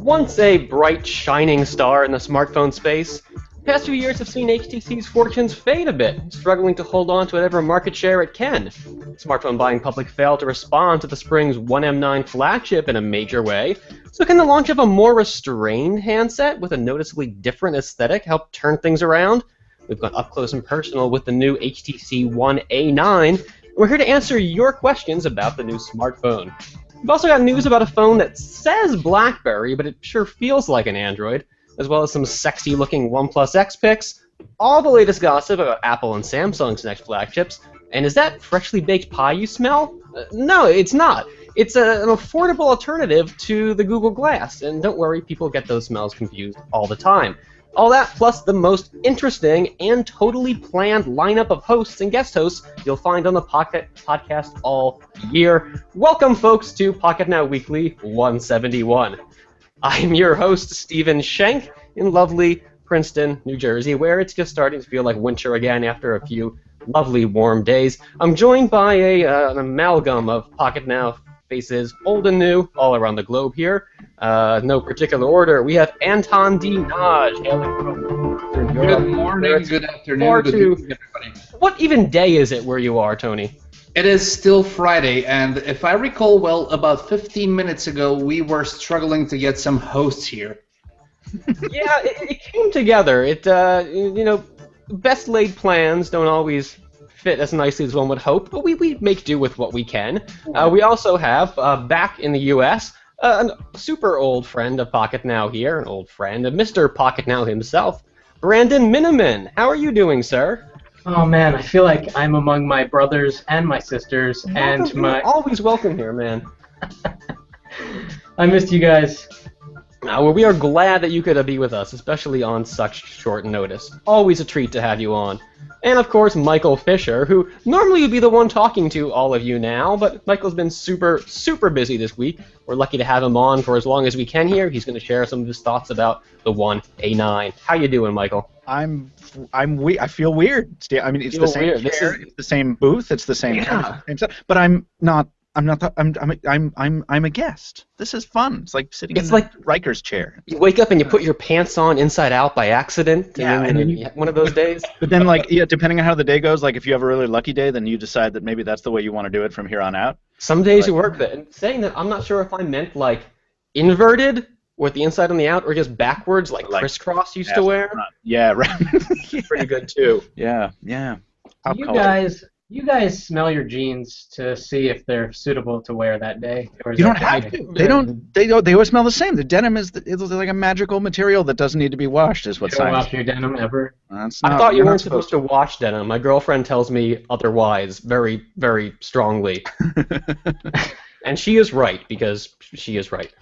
Once a bright, shining star in the smartphone space, the past few years have seen HTC's fortunes fade a bit, struggling to hold on to whatever market share it can. Smartphone buying public failed to respond to the spring's 1M9 flagship in a major way, so can the launch of a more restrained handset with a noticeably different aesthetic help turn things around? We've gone up close and personal with the new HTC One A9, and we're here to answer your questions about the new smartphone. We've also got news about a phone that says BlackBerry, but it sure feels like an Android, as well as some sexy-looking OnePlus X pics, all the latest gossip about Apple and Samsung's next flagships. And is that freshly baked pie you smell? No, it's not. It's an affordable alternative to the Google Glass, and don't worry, people get those smells confused all the time. All that plus the most interesting and totally planned lineup of hosts and guest hosts you'll find on the podcast all year. Welcome, folks, to Pocketnow Weekly 171. I'm your host, Stephen Schenk, in lovely Princeton, New Jersey, where it's just starting to feel like winter again after a few lovely warm days. I'm joined by an amalgam of Pocketnow faces, old and new, all around the globe here. No particular order. We have Anton D. Naj, hailing from Europe. Good morning, good afternoon, good evening, everybody. What even day is it where you are, Tony? It is still Friday, and if I recall well, about 15 minutes ago, we were struggling to get some hosts here. Yeah, it came together. Best laid plans don't always fit as nicely as one would hope, but we make do with what we can. We also have, back in the U.S., a super old friend of Pocketnow here, an old friend of Mr. Pocketnow himself, Brandon Miniman. How are you doing, sir? Oh man, I feel like I'm among my brothers and my sisters and my... Always welcome here, man. I missed you guys. Well, we are glad that you could be with us, especially on such short notice. Always a treat to have you on. And of course, Michael Fisher, who normally would be the one talking to all of you now, but Michael's been super, super busy this week. We're lucky to have him on for as long as we can here. He's going to share some of his thoughts about the One A9. How you doing, Michael? I feel weird. I mean, it's the same chair, it's the same booth, it's the same stuff, but I'm a guest. This is fun. It's like sitting in Riker's chair. You wake up and you put your pants on inside out by accident. And then you have one of those days. But then, depending on how the day goes, like if you have a really lucky day, then you decide that maybe that's the way you want to do it from here on out. Some days you work that. And saying that, I'm not sure if I meant like inverted with the inside on the out, or just backwards like crisscross used to wear. Yeah, right. Pretty good too. Yeah. You guys smell your jeans to see if they're suitable to wear that day. Or you don't have to. They don't. They always smell the same. The denim is like a magical material that doesn't need to be washed. Is what you don't science. Wash your denim ever? I thought you weren't supposed to wash denim. My girlfriend tells me otherwise, very, very strongly. And she is right, because she is right.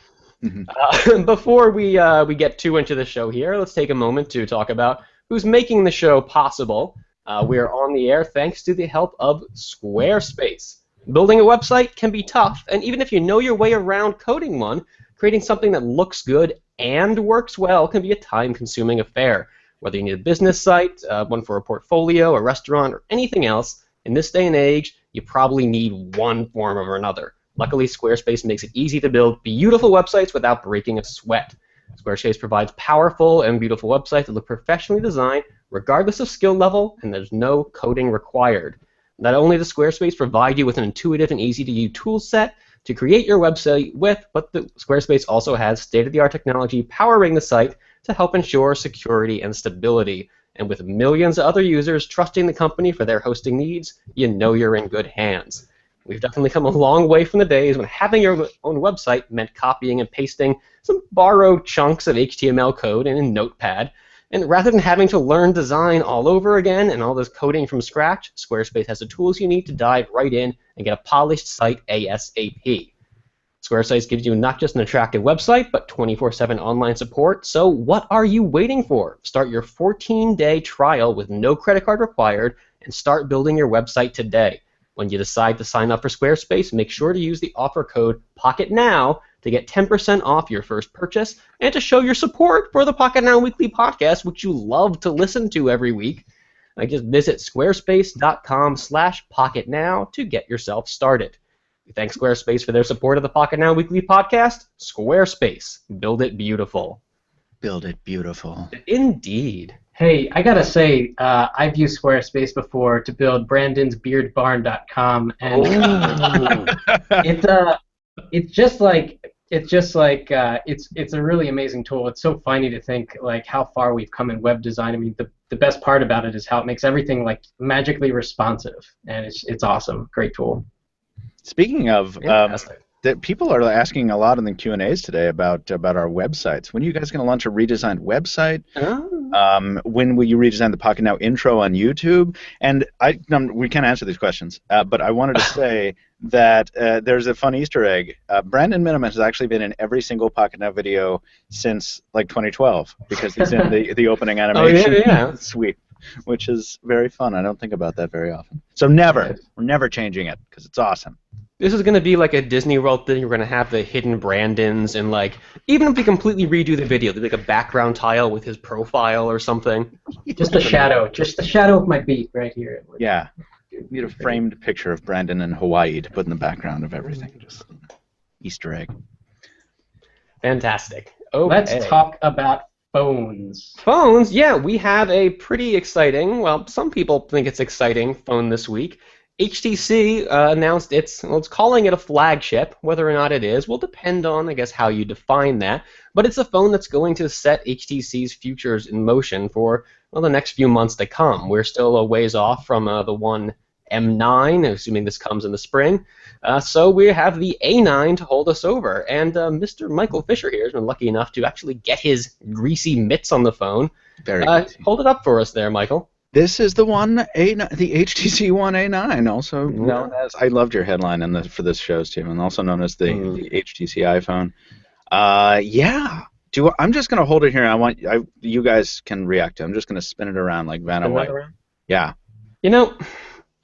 Mm-hmm. Before we get too into the show here, let's take a moment to talk about who's making the show possible. We are on the air thanks to the help of Squarespace. Building a website can be tough, and even if you know your way around coding one, creating something that looks good and works well can be a time-consuming affair. Whether you need a business site, one for a portfolio, a restaurant, or anything else, in this day and age, you probably need one form or another. Luckily, Squarespace makes it easy to build beautiful websites without breaking a sweat. Squarespace provides powerful and beautiful websites that look professionally designed regardless of skill level, and there's no coding required. Not only does Squarespace provide you with an intuitive and easy-to-use tool set to create your website with, but Squarespace also has state-of-the-art technology powering the site to help ensure security and stability. And with millions of other users trusting the company for their hosting needs, you know you're in good hands. We've definitely come a long way from the days when having your own website meant copying and pasting some borrowed chunks of HTML code in a notepad. And rather than having to learn design all over again and all this coding from scratch, Squarespace has the tools you need to dive right in and get a polished site ASAP. Squarespace gives you not just an attractive website, but 24/7 online support. So what are you waiting for? Start your 14-day trial with no credit card required and start building your website today. When you decide to sign up for Squarespace, make sure to use the offer code POCKETNOW to get 10% off your first purchase and to show your support for the Pocketnow Weekly Podcast, which you love to listen to every week. Just visit squarespace.com/pocketnow to get yourself started. We thank Squarespace for their support of the Pocketnow Weekly Podcast. Squarespace. Build it beautiful. Build it beautiful. Indeed. Hey, I gotta say, I've used Squarespace before to build Brandon'sBeardBarn.com, and it's a really amazing tool. It's so funny to think like how far we've come in web design. I mean, the best part about it is how it makes everything like magically responsive, and it's awesome. Great tool. Speaking of, that people are asking a lot in the Q&As today about our websites. When are you guys going to launch a redesigned website? When will you redesign the Pocketnow intro on YouTube? And we can't answer these questions, but I wanted to say that there's a fun Easter egg. Brandon Minham has actually been in every single Pocketnow video since like 2012 because he's in the opening animation suite, which is very fun. I don't think about that very often. So we're never changing it because it's awesome. This is going to be like a Disney World thing. We're going to have the hidden Brandons, and like, even if we completely redo the video, there'll be like a background tile with his profile or something. Just the shadow of my beak right here. Yeah. You need a framed picture of Brandon in Hawaii to put in the background of everything. Just Easter egg. Fantastic. Okay. Let's talk about phones. Phones, yeah, we have a pretty exciting, well, some people think it's exciting phone this week. HTC announced it's calling it a flagship. Whether or not it is will depend on, I guess, how you define that. But it's a phone that's going to set HTC's futures in motion for, well, the next few months to come. We're still a ways off from the one M9, assuming this comes in the spring. So we have the A9 to hold us over. And Mr. Michael Fisher here has been lucky enough to actually get his greasy mitts on the phone. Very good. Hold it up for us there, Michael. This is the HTC One A9, also known as. I loved your headline for this show's team, and also known as the HTC iPhone. Yeah. I'm just gonna hold it here. You guys can react to it. I'm just gonna spin it around like Vanna White. Yeah. You know,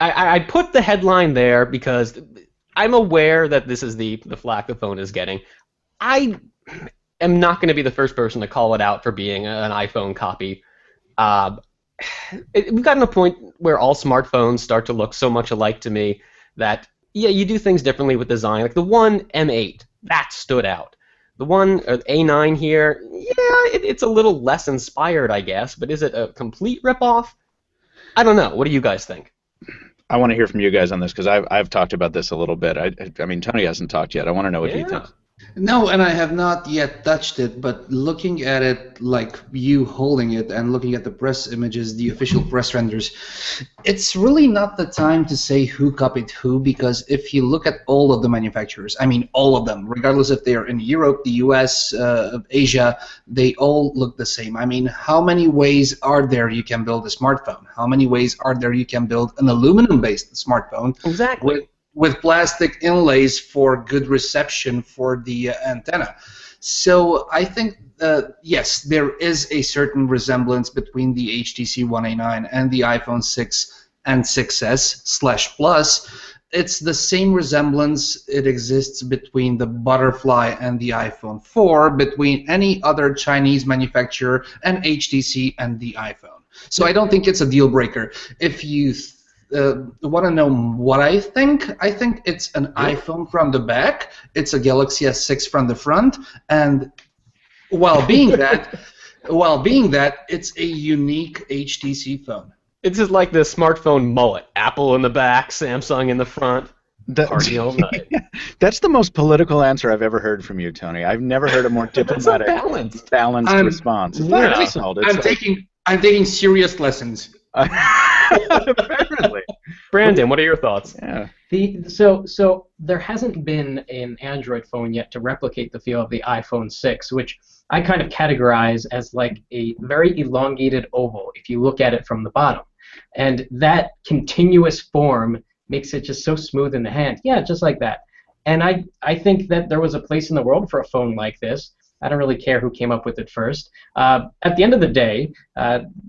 I put the headline there because I'm aware that this is the flack the phone is getting. I am not going to be the first person to call it out for being an iPhone copy. We've gotten to a point where all smartphones start to look so much alike to me that, yeah, you do things differently with design. Like the one M8, that stood out. The one A9 here, yeah, it's a little less inspired, I guess, but is it a complete ripoff? I don't know. What do you guys think? I want to hear from you guys on this because I've talked about this a little bit. I mean, Tony hasn't talked yet. I want to know what he thinks. No, and I have not yet touched it, but looking at it like you holding it and looking at the press images, the official press renders, it's really not the time to say who copied who, because if you look at all of the manufacturers, I mean all of them, regardless if they're in Europe, the US, Asia, they all look the same. I mean, how many ways are there you can build a smartphone? How many ways are there you can build an aluminum-based smartphone? Exactly. With plastic inlays for good reception for the antenna. So I think, yes, there is a certain resemblance between the HTC One A9 and the iPhone 6 and 6s/Plus. It's the same resemblance it exists between the Butterfly and the iPhone 4, between any other Chinese manufacturer and HTC and the iPhone. So I don't think it's a deal breaker. If you want to know what I think it's an iPhone from the back, it's a Galaxy S6 from the front, and while being that, it's a unique HTC phone. It's just like the smartphone mullet. Apple in the back, Samsung in the front. Party all night. That's the most political answer I've ever heard from you, Tony. I've never heard a more diplomatic, balanced response. I'm taking serious lessons. Apparently. Brandon, what are your thoughts? Yeah. So there hasn't been an Android phone yet to replicate the feel of the iPhone 6, which I kind of categorize as like a very elongated oval if you look at it from the bottom. And that continuous form makes it just so smooth in the hand. Yeah, just like that. And I think that there was a place in the world for a phone like this. I don't really care who came up with it first. At the end of the day,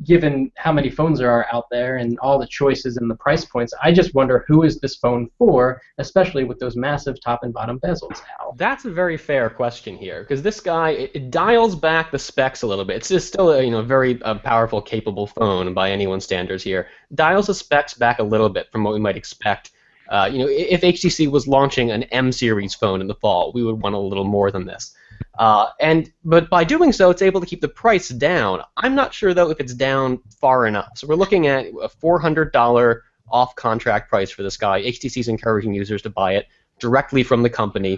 given how many phones there are out there and all the choices and the price points, I just wonder who is this phone for, especially with those massive top and bottom bezels now. That's a very fair question here, because this guy, it dials back the specs a little bit. It's just still a very powerful, capable phone by anyone's standards here. Dials the specs back a little bit from what we might expect If HTC was launching an M series phone in the fall, we would want a little more than this. But by doing so, it's able to keep the price down. I'm not sure though if it's down far enough. So we're looking at a $400 off-contract price for this guy. HTC is encouraging users to buy it directly from the company,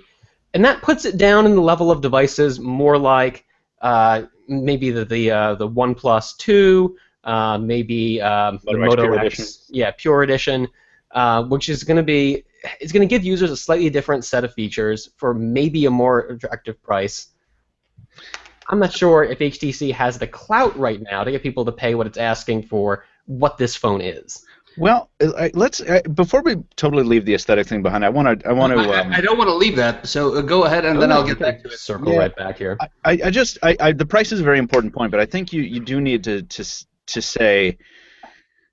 and that puts it down in the level of devices more like maybe the OnePlus 2, maybe the Moto X, Pure Edition, which is going to be. It's going to give users a slightly different set of features for maybe a more attractive price. I'm not sure if HTC has the clout right now to get people to pay what it's asking for what this phone is. Well, let's before we totally leave the aesthetic thing behind. I want to. I don't want to leave that. So go ahead, and then I'll get back to it. Circle right back here. The price is a very important point, but I think you do need to say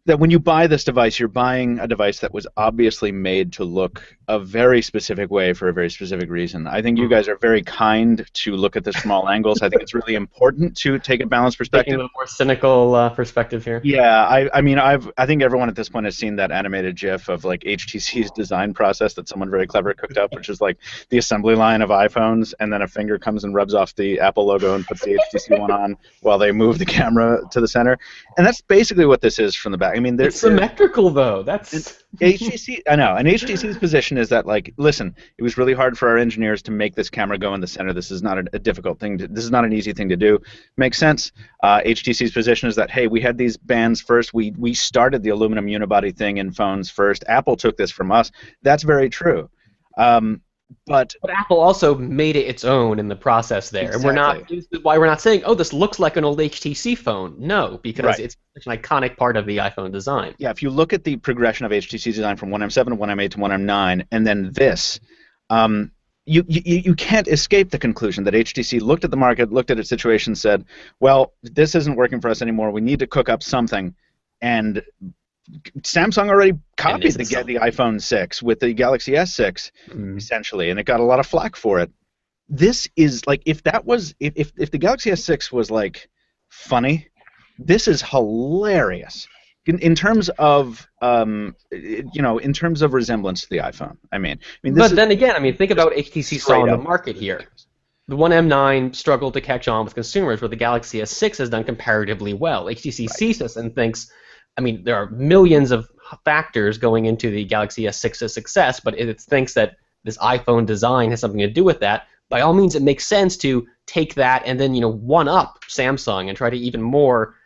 that when you buy this device, you're buying a device that was obviously made to look a very specific way for a very specific reason. I think you guys are very kind to look at this from all angles. I think it's really important to take a balanced perspective. Taking a more cynical perspective here. Yeah, I think everyone at this point has seen that animated GIF of like HTC's design process that someone very clever cooked up, which is like the assembly line of iPhones, and then a finger comes and rubs off the Apple logo and puts the HTC one on while they move the camera to the center. And that's basically what this is from the back. I mean, it's symmetrical though. That's HTC. I know, and HTC's position is that, like, listen, it was really hard for our engineers to make this camera go in the center. This is not a difficult thing. This is not an easy thing to do. Makes sense. HTC's position is that, hey, we had these bands first. We started the aluminum unibody thing in phones first. Apple took this from us. That's very true. But Apple also made it its own in the process there. Exactly. And this is why we're not saying, oh, this looks like an old HTC phone. No, because it's such an iconic part of the iPhone design. Yeah, if you look at the progression of HTC's design from 1M7 to 1M8 to 1M9, and then this, you can't escape the conclusion that HTC looked at the market, looked at its situation, said, well, this isn't working for us anymore. We need to cook up something. And Samsung already copied the iPhone 6 with the Galaxy S6, essentially, and it got a lot of flack for it. This is like, if the Galaxy S6 was like funny, this is hilarious in terms of in terms of resemblance to the iPhone. Think about what HTC saw in the market here. The 1M9 struggled to catch on with consumers, where the Galaxy S6 has done comparatively well. HTC sees this and thinks, there are millions of factors going into the Galaxy S6's success, but it thinks that this iPhone design has something to do with that. By all means, it makes sense to take that and then, one-up Samsung and try to even more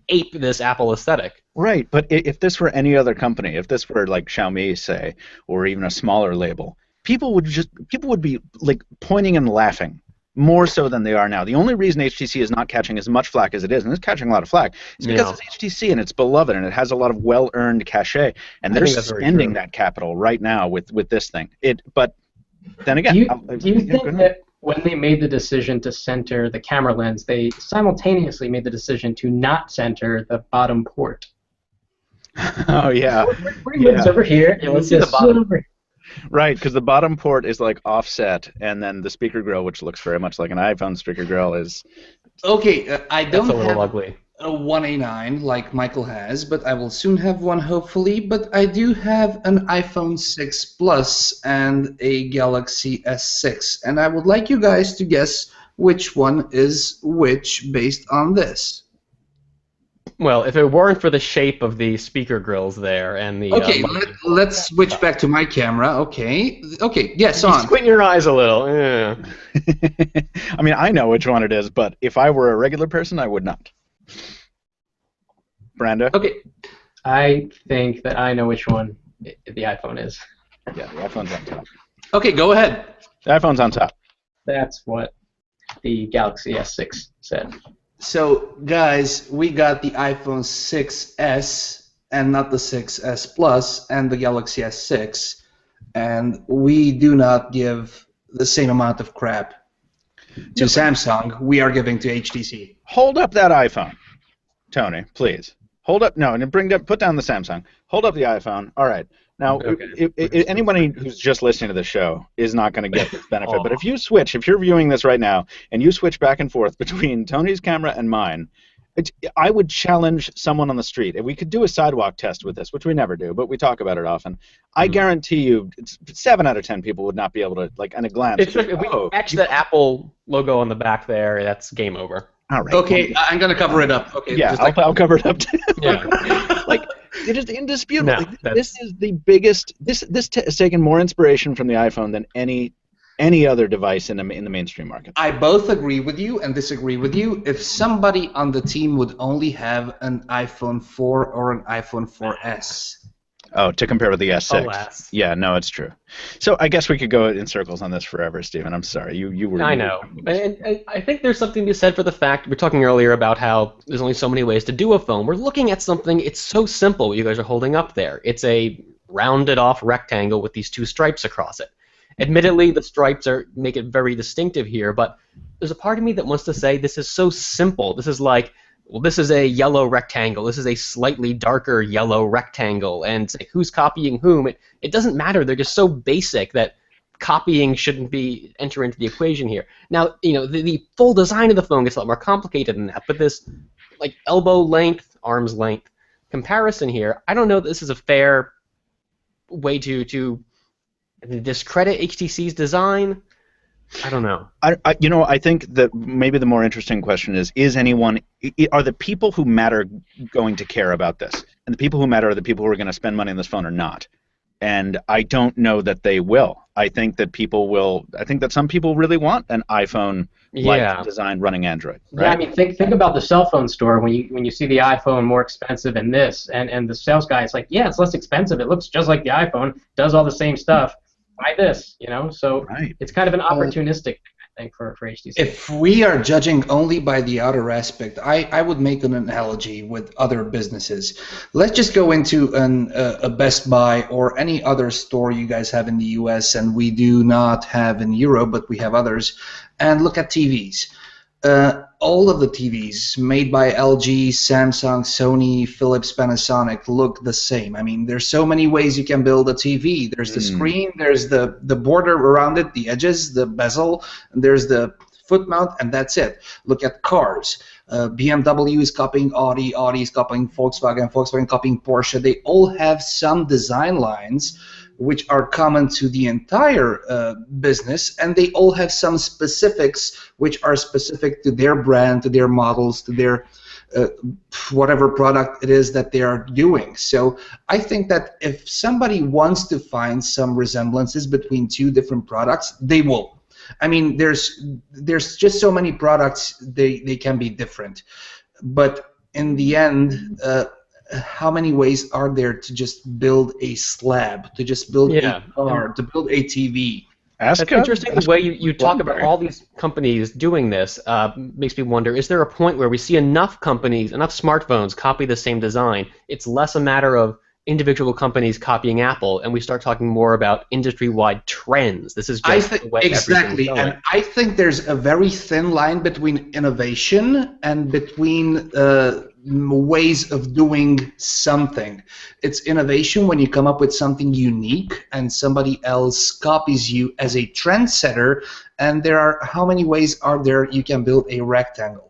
ape this Apple aesthetic. Right, but if this were any other company, if this were like Xiaomi, say, or even a smaller label, people would be like pointing and laughing. More so than they are now. The only reason HTC is not catching as much flack as it is, and it's catching a lot of flack, is because it's HTC and it's beloved and it has a lot of well-earned cachet, and they're spending that capital right now with this thing. But then again, do you think that when they made the decision to center the camera lens, they simultaneously made the decision to not center the bottom port? Oh yeah. It's over here. And let's see the bottom. Over here. Right, because the bottom port is like offset, and then the speaker grill, which looks very much like an iPhone speaker grill, is... Okay, I don't have ugly. A 1A9 like Michael has, but I will soon have one, hopefully. But I do have an iPhone 6 Plus and a Galaxy S6, and I would like you guys to guess which one is which based on this. Well, if it weren't for the shape of the speaker grills there and the... Okay, let's switch back to my camera. Okay, yes, on. Squint your eyes a little. Yeah. I know which one it is, but if I were a regular person, I would not. Brando? Okay, I think that I know which one the iPhone is. Yeah, the iPhone's on top. Okay, go ahead. The iPhone's on top. That's what the Galaxy S6 said. So, guys, we got the iPhone 6s and not the 6s Plus and the Galaxy S6, and we do not give the same amount of crap to Samsung we are giving to HTC. Hold up that iPhone, Tony, please. Hold up. No, and put down the Samsung. Hold up the iPhone. All right. Now, anybody who's just listening to the show is not going to get this benefit. But if you're viewing this right now, and you switch back and forth between Tony's camera and mine, I would challenge someone on the street. If we could do a sidewalk test with this, which we never do, but we talk about it often. I guarantee you, 7 out of 10 people would not be able to, like, in a glance. If we etch the Apple logo on the back there, that's game over. All right. Okay, I'm gonna cover it up. Okay. Yeah, I'll cover it up too. Yeah. Like, it is indisputable. No, this is the biggest. This has taken more inspiration from the iPhone than any other device in the mainstream market. I both agree with you and disagree with you. If somebody on the team would only have an iPhone 4 or an iPhone 4S. Oh, to compare with the S6. Alas. Yeah, no, it's true. So I guess we could go in circles on this forever, Stephen. I'm sorry. You were. I know. And I think there's something to be said for the fact, we were talking earlier about how there's only so many ways to do a phone. We're looking at something, it's so simple what you guys are holding up there. It's a rounded off rectangle with these 2 stripes across it. Admittedly, the stripes make it very distinctive here, but there's a part of me that wants to say this is so simple. This is like, well, this is a yellow rectangle. This is a slightly darker yellow rectangle. And say, who's copying whom? It doesn't matter. They're just so basic that copying shouldn't enter into the equation here. Now, the full design of the phone gets a lot more complicated than that. But this, like, elbow length, arm's length comparison here, I don't know that this is a fair way to discredit HTC's design. I don't know. I think that maybe the more interesting question is are the people who matter going to care about this? And the people who matter are the people who are going to spend money on this phone or not. And I don't know that they will. I think that some people really want an iPhone-like design running Android. Right? Yeah, I mean, think about the cell phone store when you see the iPhone more expensive than this, and the sales guy is like, yeah, it's less expensive. It looks just like the iPhone, does all the same stuff. Buy this, So right. It's kind of an opportunistic thing for HTC. If we are judging only by the outer aspect, I would make an analogy with other businesses. Let's just go into a Best Buy or any other store you guys have in the U.S. and we do not have in Europe, but we have others, and look at TVs. All of the TVs made by LG, Samsung, Sony, Philips, Panasonic look the same. I mean, there's so many ways you can build a TV. There's the screen, there's the border around it, the edges, the bezel, and there's the foot mount, and that's it. Look at cars. BMW is copying Audi, Audi is copying Volkswagen, Volkswagen copying Porsche. They all have some design lines which are common to the entire business, and they all have some specifics which are specific to their brand, to their models, to their whatever product it is that they are doing. So I think that if somebody wants to find some resemblances between 2 different products, they will. I mean, there's just so many products, they can be different. But in the end, how many ways are there to just build a slab, to just build a car, to build a TV? That's interesting. The way you talk about all these companies doing this makes me wonder, is there a point where we see enough companies, enough smartphones copy the same design, it's less a matter of individual companies copying Apple, and we start talking more about industry-wide trends? This is just the way exactly, and I think there's a very thin line between innovation and between ways of doing something. It's innovation when you come up with something unique and somebody else copies you as a trendsetter, and there are, how many ways are there you can build a rectangle?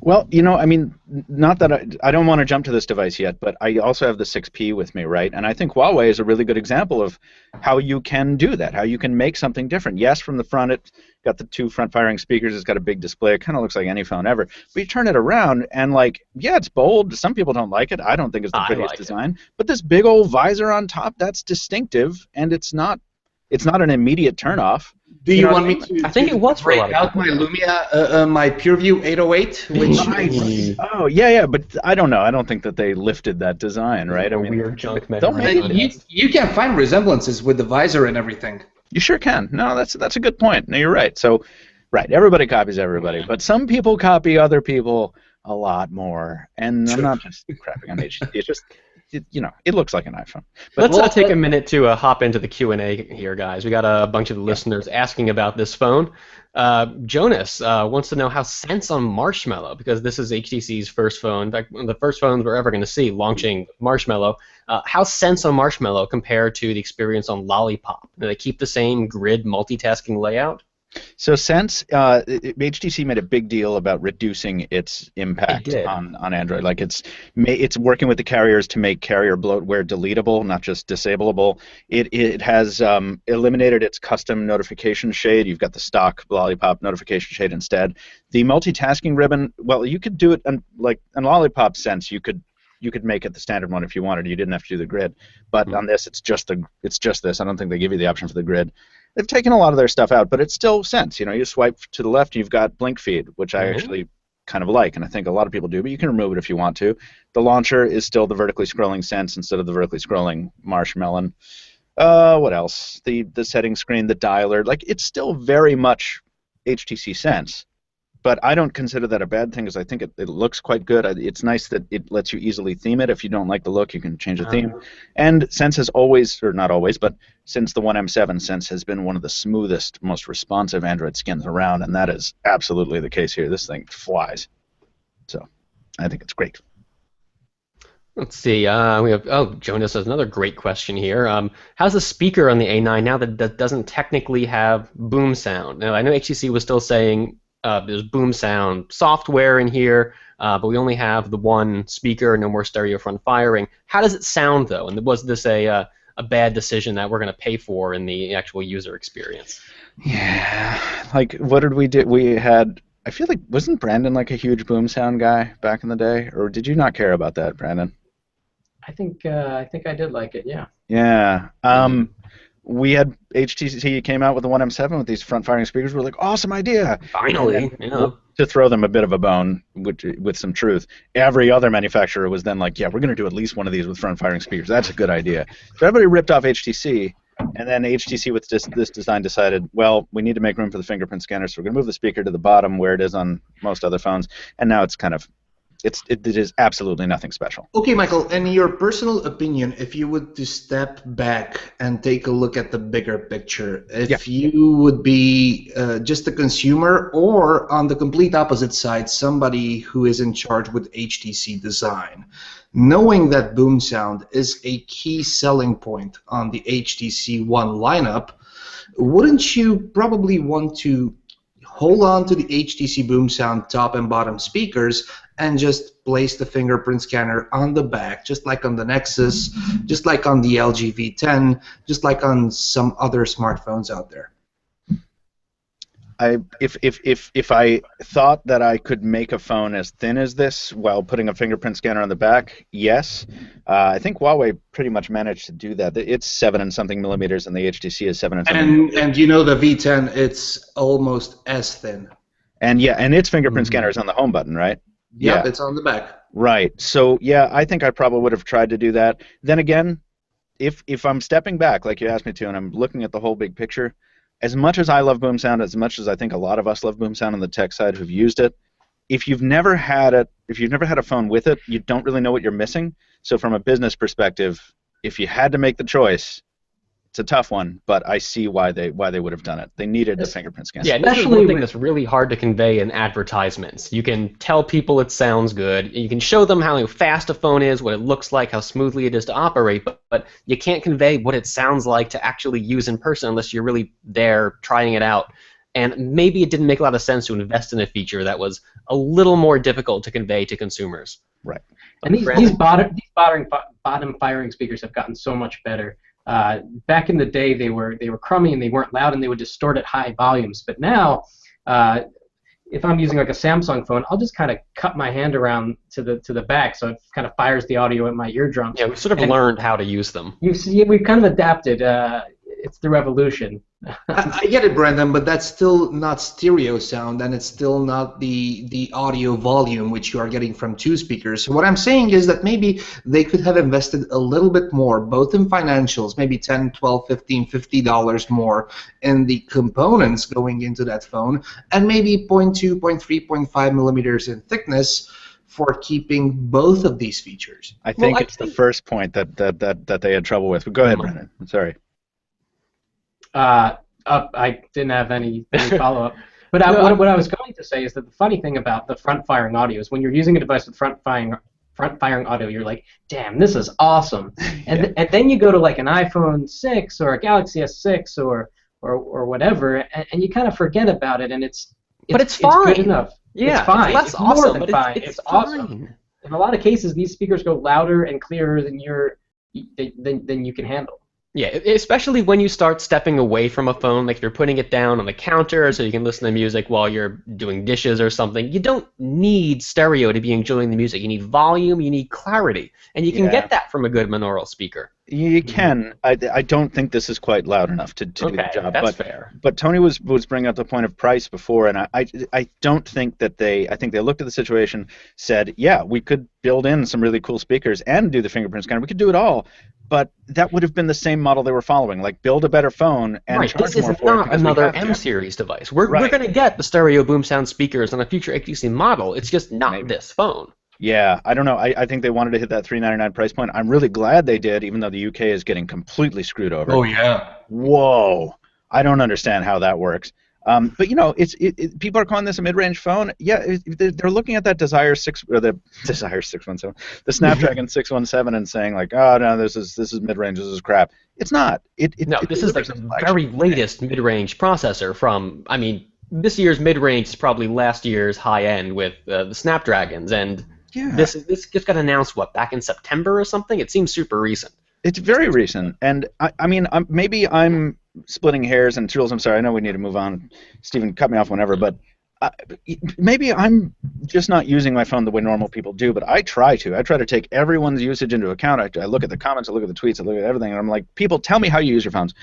Well, I mean, not that I don't want to jump to this device yet, but I also have the 6P with me, right? And I think Huawei is a really good example of how you can do that, how you can make something different. Yes, from the front, it's got the 2 front-firing speakers, it's got a big display, it kind of looks like any phone ever. But you turn it around, and it's bold. Some people don't like it. I don't think it's the prettiest design. But this big old visor on top, that's distinctive, and it's not an immediate turnoff. Do you want me to? I think it was break out my Lumia, my PureView 808, which. Oh yeah, but I don't know. I don't think that they lifted that design, right? I mean, weird junk you can find resemblances with the visor and everything. You sure can. No, that's a good point. No, you're right. So, right, everybody copies everybody, but some people copy other people a lot more. And I'm not just crapping on HTC. It's just. It looks like an iPhone. But let's take a minute to hop into the Q&A here, guys. We got a bunch of listeners asking about this phone. Jonas wants to know how Sense on Marshmallow, because this is HTC's first phone, in fact, one of the first phones we're ever going to see launching Marshmallow. How Sense on Marshmallow compare to the experience on Lollipop? Do they keep the same grid multitasking layout? So since HTC made a big deal about reducing its impact on Android, like it's working with the carriers to make carrier bloatware deletable, not just disableable. It has eliminated its custom notification shade. You've got the stock Lollipop notification shade instead. The multitasking ribbon, well, you could do it like in Lollipop's sense. You could make it the standard one if you wanted. You didn't have to do the grid. But on this, it's just this. I don't think they give you the option for the grid. They've taken a lot of their stuff out, but it's still Sense. You swipe to the left, you've got blink feed, which I actually kind of like, and I think a lot of people do, but you can remove it if you want to. The launcher is still the vertically scrolling Sense instead of the vertically scrolling Marshmallow. What else? The settings screen, the dialer, like it's still very much HTC Sense. But I don't consider that a bad thing because I think it looks quite good. It's nice that it lets you easily theme it. If you don't like the look, you can change the theme. And Sense has always, or not always, but since the 1M7, Sense has been one of the smoothest, most responsive Android skins around, and that is absolutely the case here. This thing flies. So I think it's great. Let's see. We have Jonas has another great question here. How's the speaker on the A9 now that doesn't technically have boom sound? Now I know HTC was still saying there's boom sound software in here, but we only have the one speaker, no more stereo front firing. How does it sound though? And was this a bad decision that we're going to pay for in the actual user experience? Yeah, like what did we do? We had. I feel like wasn't Brandon like a huge boom sound guy back in the day, or did you not care about that, Brandon? I think I did like it. Yeah. Yeah. We had HTC came out with the 1M7 with these front-firing speakers. We're like, awesome idea. Finally, to throw them a bit of a bone with some truth. Every other manufacturer was then like, yeah, we're going to do at least one of these with front-firing speakers. That's a good idea. So everybody ripped off HTC, and then HTC with this design decided, well, we need to make room for the fingerprint scanner, so we're going to move the speaker to the bottom where it is on most other phones, and now it's kind of it is absolutely nothing special. Okay, Michael, in your personal opinion, if you would to step back and take a look at the bigger picture, if you would be just a consumer or on the complete opposite side, somebody who is in charge with HTC design, knowing that boom sound is a key selling point on the HTC One lineup, wouldn't you probably want to hold on to the HTC boom sound top and bottom speakers and just place the fingerprint scanner on the back, just like on the Nexus, just like on the LG V10, just like on some other smartphones out there? If I thought that I could make a phone as thin as this while putting a fingerprint scanner on the back, yes. I think Huawei pretty much managed to do that. It's 7 and something millimeters, and the HTC is 7 and something millimeters. And you know the V10, it's almost as thin. And yeah, and its fingerprint scanner is on the home button, right? Yep, yeah, it's on the back. Right. So yeah, I think I probably would have tried to do that. Then again, if I'm stepping back like you asked me to, and I'm looking at the whole big picture, as much as I love boom sound, as much as I think a lot of us love boom sound on the tech side who've used it, if you've never had a phone with it, you don't really know what you're missing. So from a business perspective, if you had to make the choice, it's a tough one, but I see why they would have done it. They needed the fingerprint scan. Yeah, this is one thing that's really hard to convey in advertisements. You can tell people it sounds good. You can show them how fast a phone is, what it looks like, how smoothly it is to operate, but you can't convey what it sounds like to actually use in person unless you're really there trying it out. And maybe it didn't make a lot of sense to invest in a feature that was a little more difficult to convey to consumers. Right. And these bottom firing speakers have gotten so much better. Back in the day, they were crummy and they weren't loud and they would distort at high volumes. But now, if I'm using like a Samsung phone, I'll just kind of cut my hand around to the back, so it kind of fires the audio at my eardrums. Yeah, we've sort of learned how to use them. We've kind of adapted. It's through evolution. I get it, Brandon, but that's still not stereo sound, and it's still not the audio volume which you are getting from two speakers. So what I'm saying is that maybe they could have invested a little bit more, both in financials, maybe $10, $12, $15, $50 more in the components going into that phone, and maybe 0.2, 0.3, 0.5 millimeters in thickness for keeping both of these features. I think it's the first point that they had trouble with. But go ahead, Brandon. I'm sorry. I didn't have any follow-up. But what I was going to say is that the funny thing about the front-firing audio is when you're using a device with front-firing audio, you're like, damn, this is awesome. And then you go to like an iPhone 6 or a Galaxy S6 or or whatever, and you kind of forget about it, and it's but it's fine. It's good enough. Yeah, it's fine. It's less it's awesome, more than but fine. It's awesome. fine. In a lot of cases, these speakers go louder and clearer than you can handle. Yeah, especially when you start stepping away from a phone, like if you're putting it down on the counter so you can listen to music while you're doing dishes or something. You don't need stereo to be enjoying the music. You need volume, you need clarity, and you can get that from a good binaural speaker. You can. I don't think this is quite loud enough to do the job. That's fair. But Tony was bringing up the point of price before, and I don't think that I think they looked at the situation, said, yeah, we could build in some really cool speakers and do the fingerprint scanner. We could do it all. But that would have been the same model they were following, like build a better phone and charge more for it. This is not another M-series device. We're going to get the stereo boom sound speakers on a future HTC model. It's just not this phone. Yeah, I don't know. I think they wanted to hit that $399 price point. I'm really glad they did, even though the UK is getting completely screwed over. Oh, yeah. Whoa. I don't understand how that works. But people are calling this a mid-range phone. Yeah, they're looking at that the Snapdragon 617, and saying like, oh no, this is mid-range. This is crap. It's not. This is like the very latest mid-range processor from. I mean, this year's mid-range is probably last year's high-end with the Snapdragons, and this just got announced back in September or something. It seems super recent. It's very recent, and I mean, maybe I'm splitting hairs, and Jules, I'm sorry, I know we need to move on. Stephen, cut me off whenever, but maybe I'm just not using my phone the way normal people do, but I try to take everyone's usage into account. I look at the comments, I look at the tweets, I look at everything, and I'm like, people, tell me how you use your phones.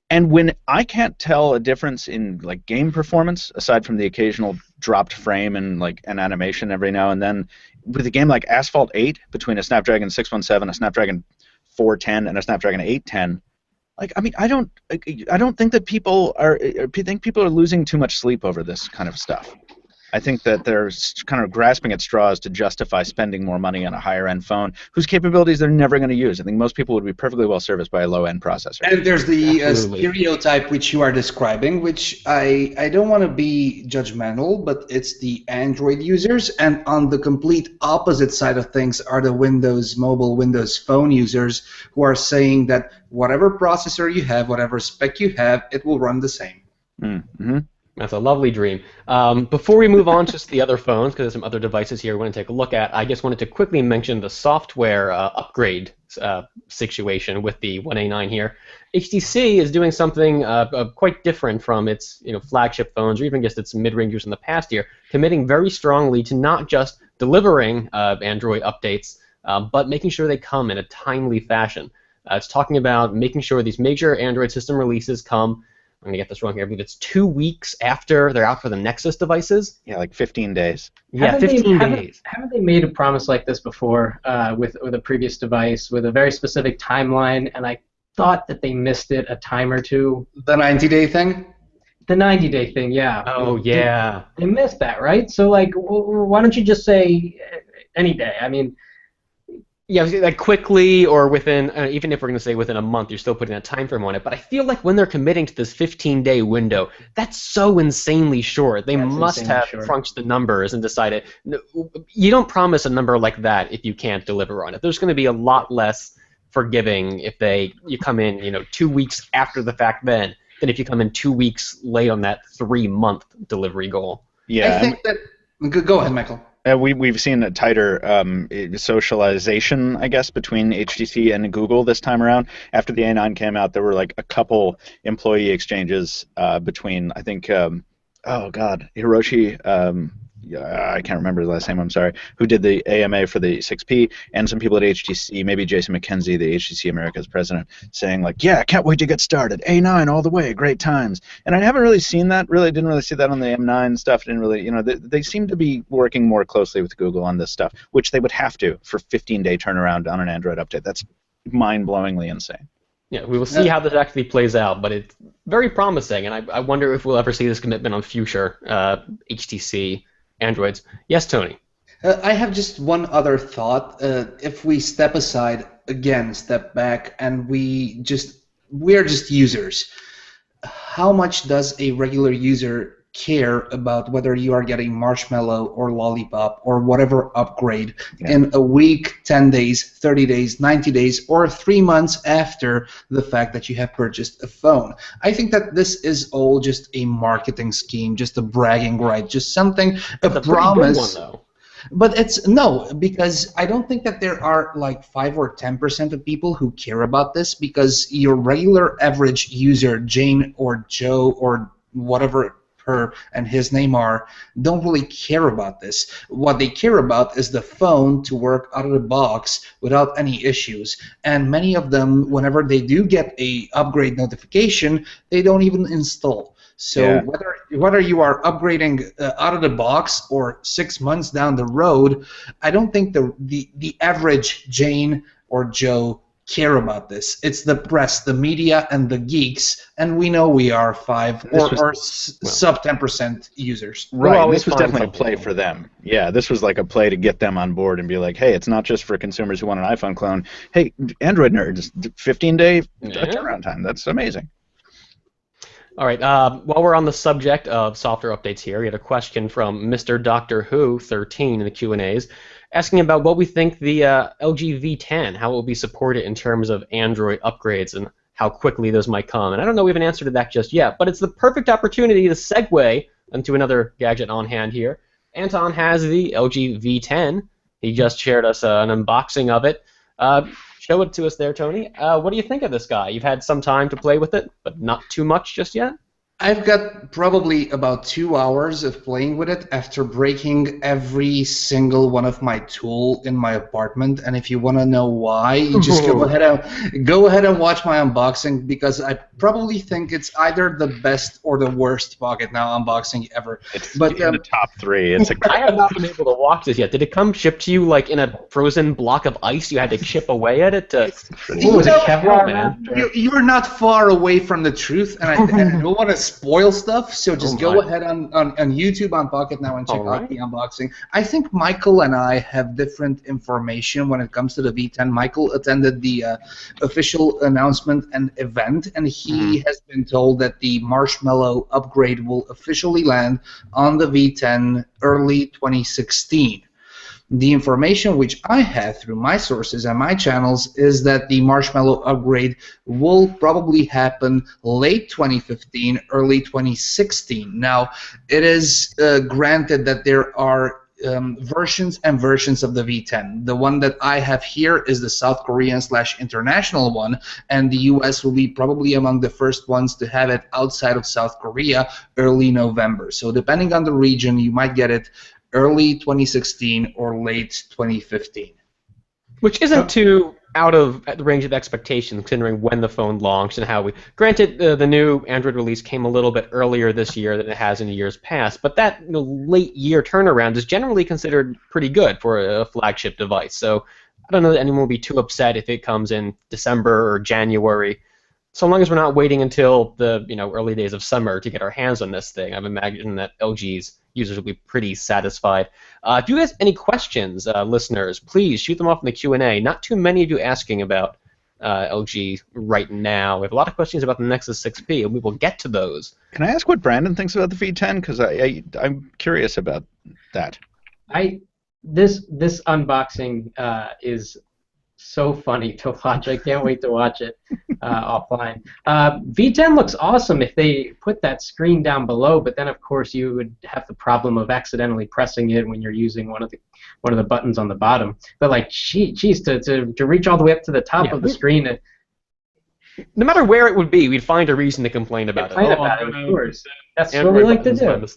And when I can't tell a difference in like game performance, aside from the occasional dropped frame and like an animation every now and then, with a game like Asphalt 8 between a Snapdragon 617, a Snapdragon 410, and a Snapdragon 810, like, I mean, I don't think that people are losing too much sleep over this kind of stuff. I think that they're kind of grasping at straws to justify spending more money on a higher-end phone whose capabilities they're never going to use. I think most people would be perfectly well serviced by a low-end processor. And there's the stereotype which you are describing, which I don't want to be judgmental, but it's the Android users, and on the complete opposite side of things are the mobile Windows Phone users who are saying that whatever processor you have, whatever spec you have, it will run the same. Mm-hmm. That's a lovely dream. Before we move on to the other phones, because there's some other devices here we want to take a look at, I just wanted to quickly mention the software upgrade situation with the 1A9 here. HTC is doing something quite different from its flagship phones, or even just its mid-rangers in the past year, committing very strongly to not just delivering Android updates, but making sure they come in a timely fashion. It's talking about making sure these major Android system releases come. I'm going to get this wrong here. I believe it's 2 weeks after they're out for the Nexus devices. Yeah, like 15 days. Yeah, 15 days. Haven't they made a promise like this before with a previous device with a very specific timeline, and I thought that they missed it a time or two? The 90-day thing? The 90-day thing, yeah. Oh, yeah. They missed that, right? So, like, why don't you just say any day? I mean... Yeah, like quickly or within, even if we're going to say within a month, you're still putting a time frame on it. But I feel like when they're committing to this 15-day window, that's so insanely short. They must have crunched the numbers and decided, you don't promise a number like that if you can't deliver on it. There's going to be a lot less forgiving if you come in 2 weeks after the fact than if you come in 2 weeks late on that 3-month delivery goal. Yeah, I think that... Go ahead, Michael. We've seen a tighter socialization, I guess, between HTC and Google this time around. After the A9 came out, there were like a couple employee exchanges between, I think, Hiroshi, I can't remember the last name, I'm sorry, who did the AMA for the 6P, and some people at HTC, maybe Jason McKenzie, the HTC America's president, saying like, yeah, can't wait to get started. A9 all the way, great times. And I haven't really seen that, didn't really see that on the M9 stuff, didn't really, they seem to be working more closely with Google on this stuff, which they would have to for 15-day turnaround on an Android update. That's mind-blowingly insane. Yeah, we will see how this actually plays out, but it's very promising, and I wonder if we'll ever see this commitment on future HTC Androids. Yes, Tony? I have just one other thought. If we step back, and we're just users, how much does a regular user care about whether you are getting Marshmallow or Lollipop or whatever upgrade in a week, 10 days, 30 days, 90 days, or 3 months after the fact that you have purchased a phone. I think that this is all just a marketing scheme, just a bragging right, just something, a promise. Pretty good one, though. But it's no, because I don't think that there are like 5 or 10% of people who care about this, because your regular average user, Jane or Joe or whatever her and his name are, don't really care about this. What they care about is the phone to work out of the box without any issues. And many of them, whenever they do get a upgrade notification, they don't even install. So whether you are upgrading out of the box or 6 months down the road, I don't think the average Jane or Joe care about this. It's the press, the media, and the geeks, and we know we are sub 10% users. Right, this was definitely a play for them. Yeah, this was like a play to get them on board and be like, hey, it's not just for consumers who want an iPhone clone. Hey, Android nerds, 15-day turnaround time. That's amazing. All right, while we're on the subject of software updates here, we had a question from Mr. Doctor Who 13 in the Q&As, asking about what we think the LG V10, how it will be supported in terms of Android upgrades and how quickly those might come. And I don't know we have an answer to that just yet, but it's the perfect opportunity to segue into another gadget on hand here. Anton has the LG V10. He just shared us an unboxing of it. Show it to us there, Tony. What do you think of this guy? You've had some time to play with it, but not too much just yet? I've got probably about 2 hours of playing with it after breaking every single one of my tool in my apartment. And if you want to know why, you just go ahead and watch my unboxing, because I probably think it's either the best or the worst Pocketnow unboxing ever. It's in the top 3. I have not been able to watch this yet. Did it come shipped to you like in a frozen block of ice? You had to chip away at it? Was it Kevlar, man? You're not far away from the truth, and I don't want to spoil stuff, so just go ahead on YouTube on Pocketnow and check out the unboxing. I think Michael and I have different information when it comes to the V10. Michael attended the official announcement and event, and he has been told that the Marshmallow upgrade will officially land on the V10 early 2016. The information which I have through my sources and my channels is that the Marshmallow upgrade will probably happen late 2015, early 2016. Now, it is granted that there are versions and versions of the V10. The one that I have here is the South Korean / international one, and the US will be probably among the first ones to have it outside of South Korea early November. So depending on the region, you might get it early 2016 or late 2015. Which isn't too out of the range of expectations, considering when the phone launched and how we... Granted, the new Android release came a little bit earlier this year than it has in years past, but that late year turnaround is generally considered pretty good for a flagship device. So I don't know that anyone will be too upset if it comes in December or January. So long as we're not waiting until the early days of summer to get our hands on this thing, I'm imagining that LG's users will be pretty satisfied. If you guys have any questions, listeners, please shoot them off in the Q&A. Not too many of you asking about LG right now. We have a lot of questions about the Nexus 6P, and we will get to those. Can I ask what Brandon thinks about the V10? Because I'm curious about that. This unboxing is so funny to watch. I can't wait to watch it offline. V10 looks awesome if they put that screen down below, but then of course you would have the problem of accidentally pressing it when you're using one of the buttons on the bottom. But like, geez, to reach all the way up to the top of the screen. No matter where it would be, we'd find a reason to complain about it. Of course. That's what we like to do.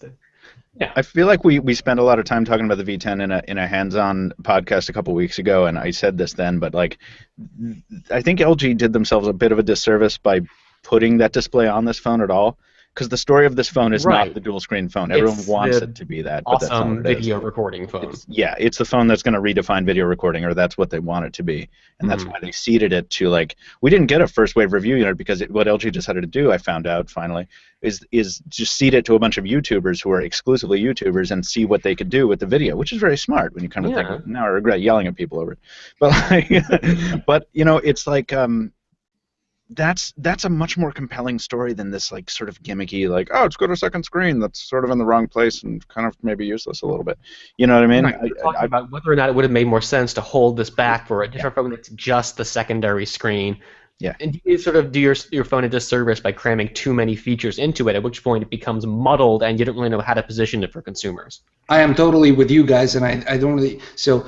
Yeah. I feel like we spent a lot of time talking about the V10 in a hands-on podcast a couple weeks ago, and I said this then, but like, I think LG did themselves a bit of a disservice by putting that display on this phone at all, because the story of this phone is not the dual-screen phone. Everyone wants it to be that, but that's not what it is. Video recording phone. It's the phone that's going to redefine video recording, or that's what they want it to be, and that's why they seeded it to, like, we didn't get a first-wave review unit because what LG decided to do, I found out finally, is just seed it to a bunch of YouTubers who are exclusively YouTubers and see what they could do with the video, which is very smart when you kind of think, now I regret yelling at people over it. But, like, but it's like, that's a much more compelling story than this like sort of gimmicky like, oh, it's got a second screen that's sort of in the wrong place and kind of maybe useless a little bit. You know what I mean? Right. We're talking about whether or not it would have made more sense to hold this back for a different phone that's just the secondary screen. Yeah. And you sort of do your phone a disservice by cramming too many features into it, at which point it becomes muddled and you don't really know how to position it for consumers. I am totally with you guys, and I don't really. So,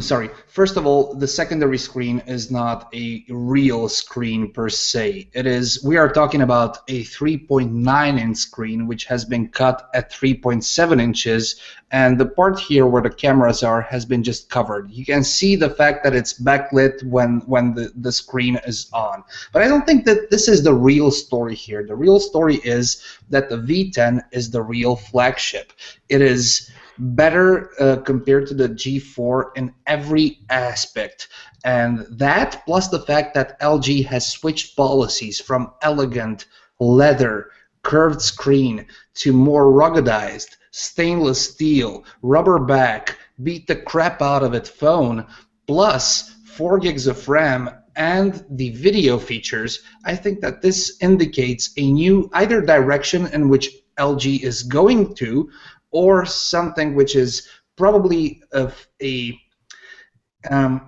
sorry. First of all, the secondary screen is not a real screen per se. It is. We are talking about a 3.9-inch screen, which has been cut at 3.7 inches, and the part here where the cameras are has been just covered. You can see the fact that it's backlit when the screen is on. But I don't think that this is the real story here. The real story is that the V10 is the real flagship. It is better compared to the G4 in every aspect, and that plus the fact that LG has switched policies from elegant leather curved screen to more ruggedized stainless steel rubber back beat the crap out of it phone plus 4 gigs of RAM and the video features. I think that this indicates a new either direction in which LG is going to, or something which is probably an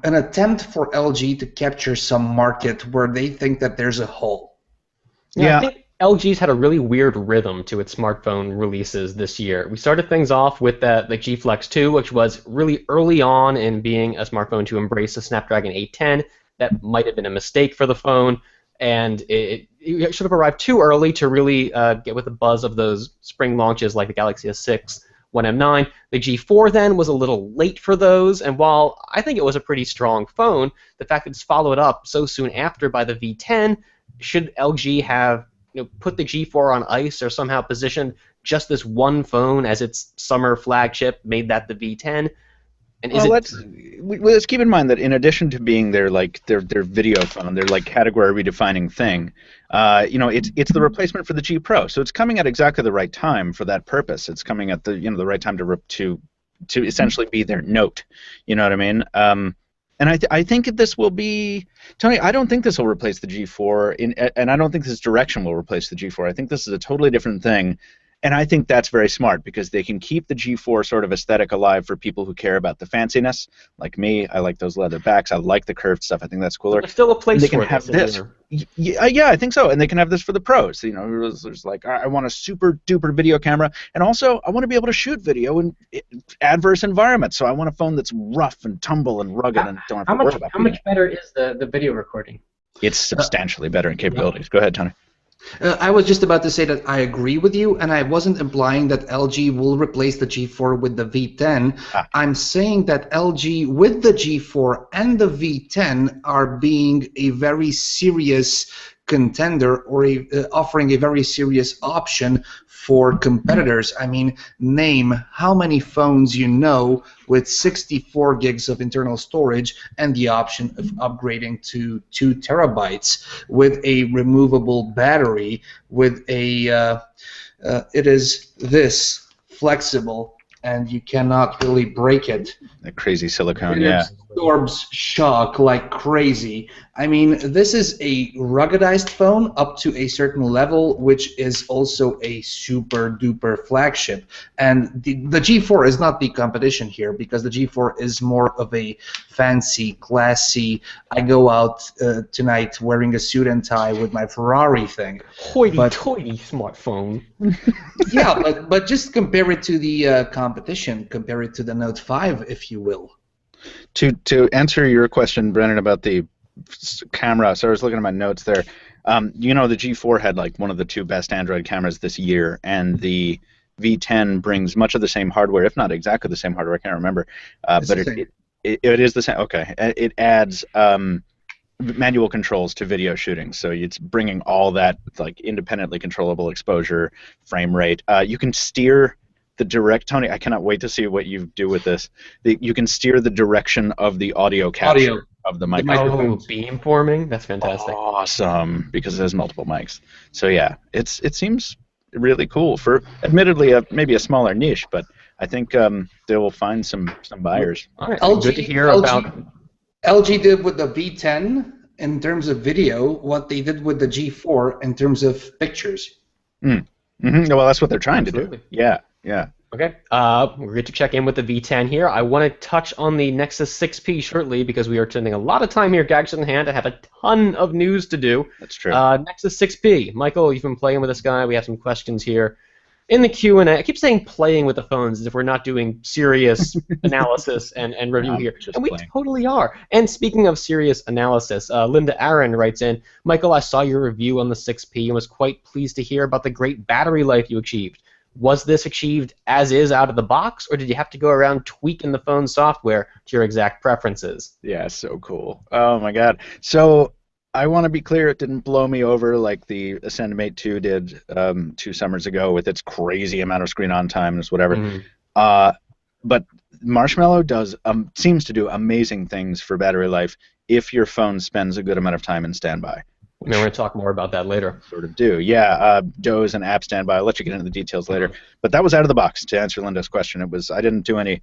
attempt for LG to capture some market where they think that there's a hole. Yeah, I think LG's had a really weird rhythm to its smartphone releases this year. We started things off with the G Flex 2, which was really early on in being a smartphone to embrace the Snapdragon 810. That might have been a mistake for the phone, and it should have arrived too early to really get with the buzz of those spring launches like the Galaxy S6, One M9. The G4 then was a little late for those, and while I think it was a pretty strong phone, the fact that it's followed up so soon after by the V10, should LG have put the G4 on ice or somehow positioned just this one phone as its summer flagship, made that the V10? And let's keep in mind that in addition to being their video phone, their like category redefining thing, it's the replacement for the G Pro. So it's coming at exactly the right time for that purpose. It's coming at the right time to essentially be their Note. You know what I mean? And I think this will be, Tony, I don't think this will replace the G4, and I don't think this direction will replace the G4. I think this is a totally different thing. And I think that's very smart because they can keep the G4 sort of aesthetic alive for people who care about the fanciness. Like me, I like those leather backs. I like the curved stuff. I think that's cooler. There's still a place they for can have this. Yeah, I think so. And they can have this for the pros. There's like, I want a super duper video camera, and also I want to be able to shoot video in adverse environments. So I want a phone that's rough and tumble and rugged and don't have to worry about. How much better is the video recording? It's substantially better in capabilities. Go ahead, Tony. I was just about to say that I agree with you, and I wasn't implying that LG will replace the G4 with the V10. I'm saying that LG with the G4 and the V10 are being a very serious contender or offering a very serious option for competitors. I mean, name how many phones you know with 64 gigs of internal storage and the option of upgrading to 2 terabytes with a removable battery with a it is this flexible and you cannot really break it. The crazy silicone, It absorbs shock like crazy. I mean, this is a ruggedized phone up to a certain level, which is also a super duper flagship. And the G4 is not the competition here because the G4 is more of a fancy, classy, I go out tonight wearing a suit and tie with my Ferrari thing. Hoity-toity smartphone. Yeah, but just compare it to the competition. Compare it to the Note 5, if you will. To answer your question, Brennan, about the camera, so I was looking at my notes there. The G4 had like one of the 2 best Android cameras this year, and the V10 brings much of the same hardware, if not exactly the same hardware. I can't remember, but it is the same. Okay, it adds manual controls to video shooting, so it's bringing all that like independently controllable exposure, frame rate. You can steer the direct, Tony, I cannot wait to see what you do with this. You can steer the direction of the audio capture of the microphone. Oh, beamforming? That's fantastic. Awesome, because it has multiple mics. So yeah, it seems really cool for, admittedly, maybe a smaller niche, but I think they will find some buyers. All right, good to hear about. LG did with the V10 in terms of video what they did with the G4 in terms of pictures. Well, that's what they're trying to do. Yeah. Okay, we're going to check in with the V10 here. I want to touch on the Nexus 6P shortly because we are spending a lot of time here, gadgets in hand. I have a ton of news to do. That's true. Nexus 6P. Michael, you've been playing with this guy. We have some questions here. In the Q&A, I keep saying playing with the phones as if we're not doing serious analysis and review here. And we totally are. And speaking of serious analysis, Linda Aaron writes in, Michael, I saw your review on the 6P and was quite pleased to hear about the great battery life you achieved. Was this achieved as is out of the box, or did you have to go around tweaking the phone software to your exact preferences? Yeah, so cool. Oh, my God. So I want to be clear, it didn't blow me over like the Ascend Mate 2 did 2 summers ago with its crazy amount of screen-on time and whatever. But Marshmallow seems to do amazing things for battery life if your phone spends a good amount of time in standby. We're going to talk more about that later. Sort of do. Yeah, Doze and app standby. I'll let you get into the details later. But that was out of the box, to answer Linda's question. I didn't do any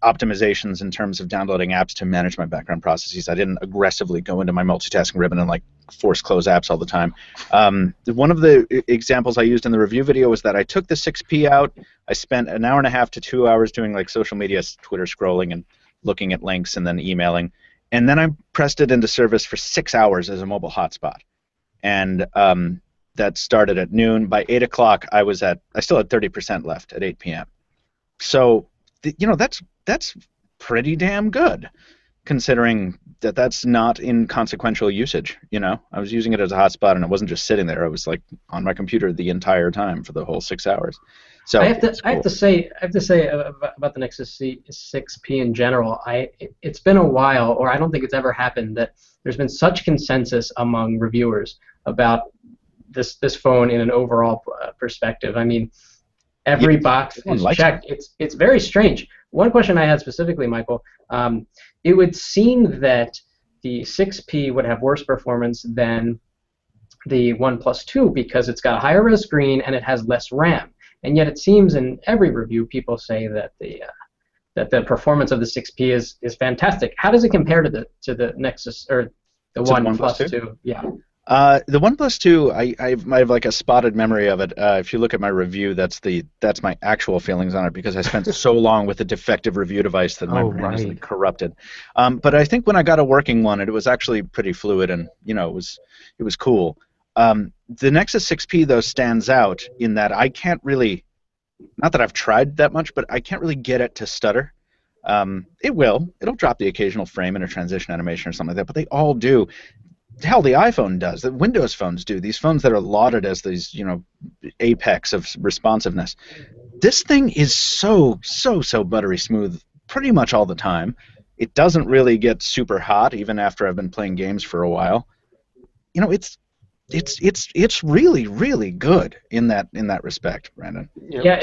optimizations in terms of downloading apps to manage my background processes. I didn't aggressively go into my multitasking ribbon and like force close apps all the time. One of the examples I used in the review video was that I took the 6P out. I spent an hour and a half to 2 hours doing like social media, Twitter scrolling and looking at links and then emailing. And then I pressed it into service for 6 hours as a mobile hotspot. And that started at noon. By 8 o'clock, I still had 30% left at 8 p.m. So, that's pretty damn good, considering that that's not inconsequential usage. I was using it as a hotspot, and it wasn't just sitting there. I was like on my computer the entire time for the whole 6 hours. So I have to say about the Nexus 6P in general. It's been a while, or I don't think it's ever happened that there's been such consensus among reviewers about this phone in an overall perspective. I mean, every box is checked. It's very strange. One question I had specifically, Michael, it would seem that the 6P would have worse performance than the OnePlus 2 because it's got a higher res screen and it has less RAM. And yet it seems in every review people say that the performance of the 6P is fantastic. How does it compare to the Nexus or the OnePlus 2? Yeah. The OnePlus 2, I have like a spotted memory of it. If you look at my review, that's my actual feelings on it because I spent so long with a defective review device that my brain is like corrupted. But I think when I got a working one, it was actually pretty fluid and it was cool. The Nexus 6P though stands out in that I can't really, not that I've tried that much, but I can't really get it to stutter. It'll drop the occasional frame in a transition animation or something like that, but they all do. Hell, the iPhone does. The Windows phones do. These phones that are lauded as these, apex of responsiveness. This thing is so buttery smooth pretty much all the time. It doesn't really get super hot even after I've been playing games for a while. It's really, really good in that respect, Brandon.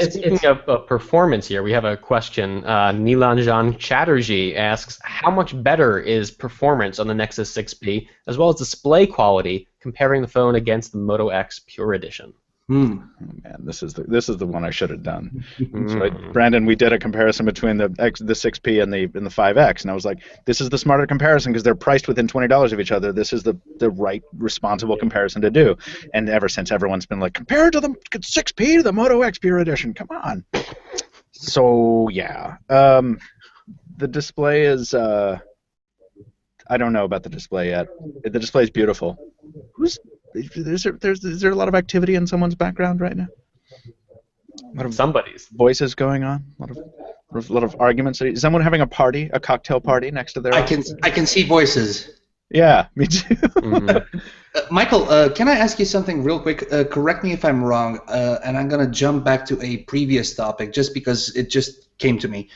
Speaking of performance here, we have a question. Nilanjan Chatterjee asks, how much better is performance on the Nexus 6P as well as display quality comparing the phone against the Moto X Pure Edition? Oh, man, this is the one I should have done. So Brandon, we did a comparison between the 6P and the 5X, and I was like, this is the smarter comparison because they're priced within $20 of each other. This is the right, responsible comparison to do. And ever since, everyone's been like, compare it to the 6P to the Moto X Pure Edition. Come on. So yeah, the display is. I don't know about the display yet. The display is beautiful. Is there a lot of activity in someone's background right now? A lot of somebody's voices going on. A lot of arguments. Is someone having a party, a cocktail party next to their? I can see voices. Yeah, me too. Michael, can I ask you something real quick? Correct me if I'm wrong, and I'm gonna jump back to a previous topic just because it just came to me.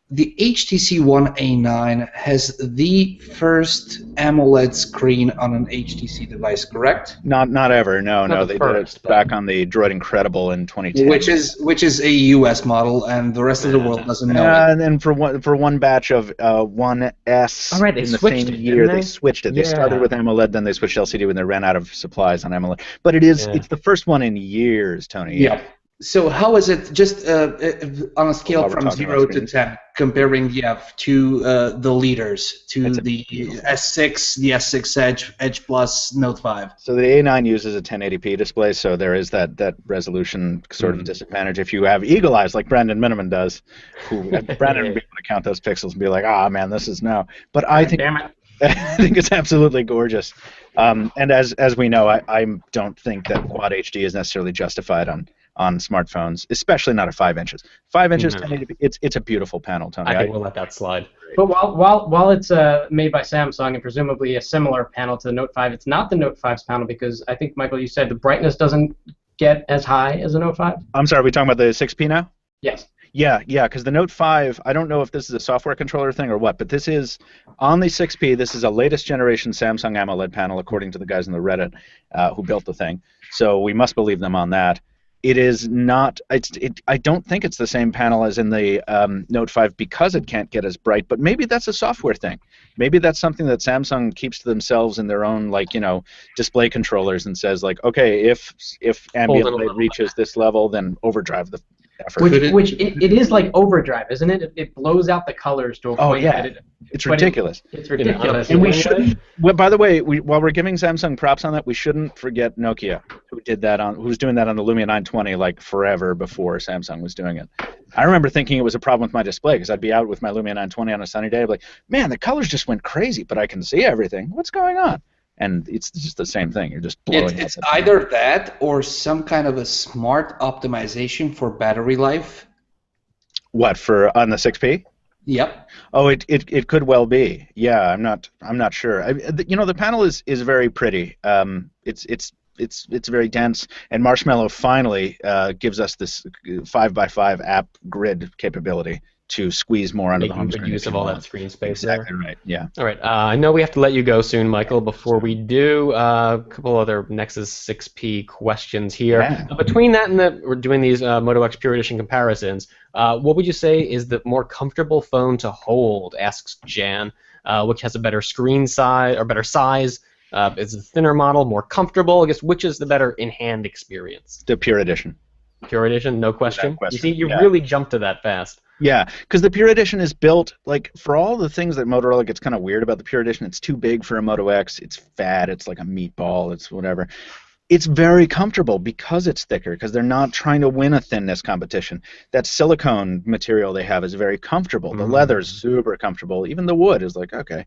The HTC One A9 has the first AMOLED screen on an HTC device, correct? Not ever. No. They did it back on the Droid Incredible in 2010. Which is a US model, and the rest of the world doesn't know it. And then for one batch of 1S in the same year, they switched it. They started with AMOLED, then they switched LCD when they ran out of supplies on AMOLED. But it's the first one in years, Tony. Yeah. So how is it, just on a scale While we're from talking 0 about to screens. 10, comparing to the leaders, to It's a the beautiful- S6, the S6 Edge, Edge Plus, Note 5? So the A9 uses a 1080p display, so there is that resolution sort of disadvantage. If you have eagle eyes like Brandon Miniman does, Brandon would be able to count those pixels and be like, "Ah, man, this is no." But I think Damn it. I think it's absolutely gorgeous. And as we know, I don't think that Quad HD is necessarily justified on smartphones, especially not at 5 inches. 5 inches, No. 1080p, it's a beautiful panel, Tony. I think we'll let that slide. But while it's made by Samsung and presumably a similar panel to the Note 5, it's not the Note 5's panel because I think, Michael, you said the brightness doesn't get as high as the Note 5? I'm sorry, are we talking about the 6P now? Yes. Yeah, because the Note 5, I don't know if this is a software controller thing or what, but this is, on the 6P, this is a latest generation Samsung AMOLED panel, according to the guys in the Reddit who built the thing. So we must believe them on that. It is not, I don't think it's the same panel as in the Note 5 because it can't get as bright, but maybe that's a software thing. Maybe that's something that Samsung keeps to themselves in their own, like, display controllers and says, like, okay, if ambient light reaches this level, then overdrive the effort. Which it is like overdrive, isn't it? It blows out the colors to a point that it's ridiculous. It's ridiculous. And we shouldn't. Well, by the way, while we're giving Samsung props on that, we shouldn't forget Nokia, who was doing that on the Lumia 920 like forever before Samsung was doing it. I remember thinking it was a problem with my display because I'd be out with my Lumia 920 on a sunny day, I'd be like, man, the colors just went crazy, but I can see everything. What's going on? And it's just the same thing. You're just blowing. It's either that or some kind of a smart optimization for battery life. What, on the 6P? Yep. Oh, it could well be. Yeah, I'm not sure. The panel is very pretty. It's very dense, and Marshmallow finally gives us this 5x5 app grid capability to squeeze more onto the home screen. Good use of all that screen space exactly there. Right. Yeah. All right. I know we have to let you go soon, Michael. Before we do, a couple other Nexus 6P questions here. Yeah. Between that and we're doing these Moto X Pure Edition comparisons, what would you say is the more comfortable phone to hold? Asks Jan. Which has a better screen size or better size? Is the thinner model more comfortable? I guess which is the better in-hand experience? The Pure Edition. Pure Edition, no question. No question. You see, you really jumped to that fast. Yeah, because the Pure Edition is built, like, for all the things that Motorola gets kind of weird about the Pure Edition, it's too big for a Moto X, it's fat, it's like a meatball, it's whatever. It's very comfortable because it's thicker, because they're not trying to win a thinness competition. That silicone material they have is very comfortable. The leather's super comfortable. Even the wood is like, okay.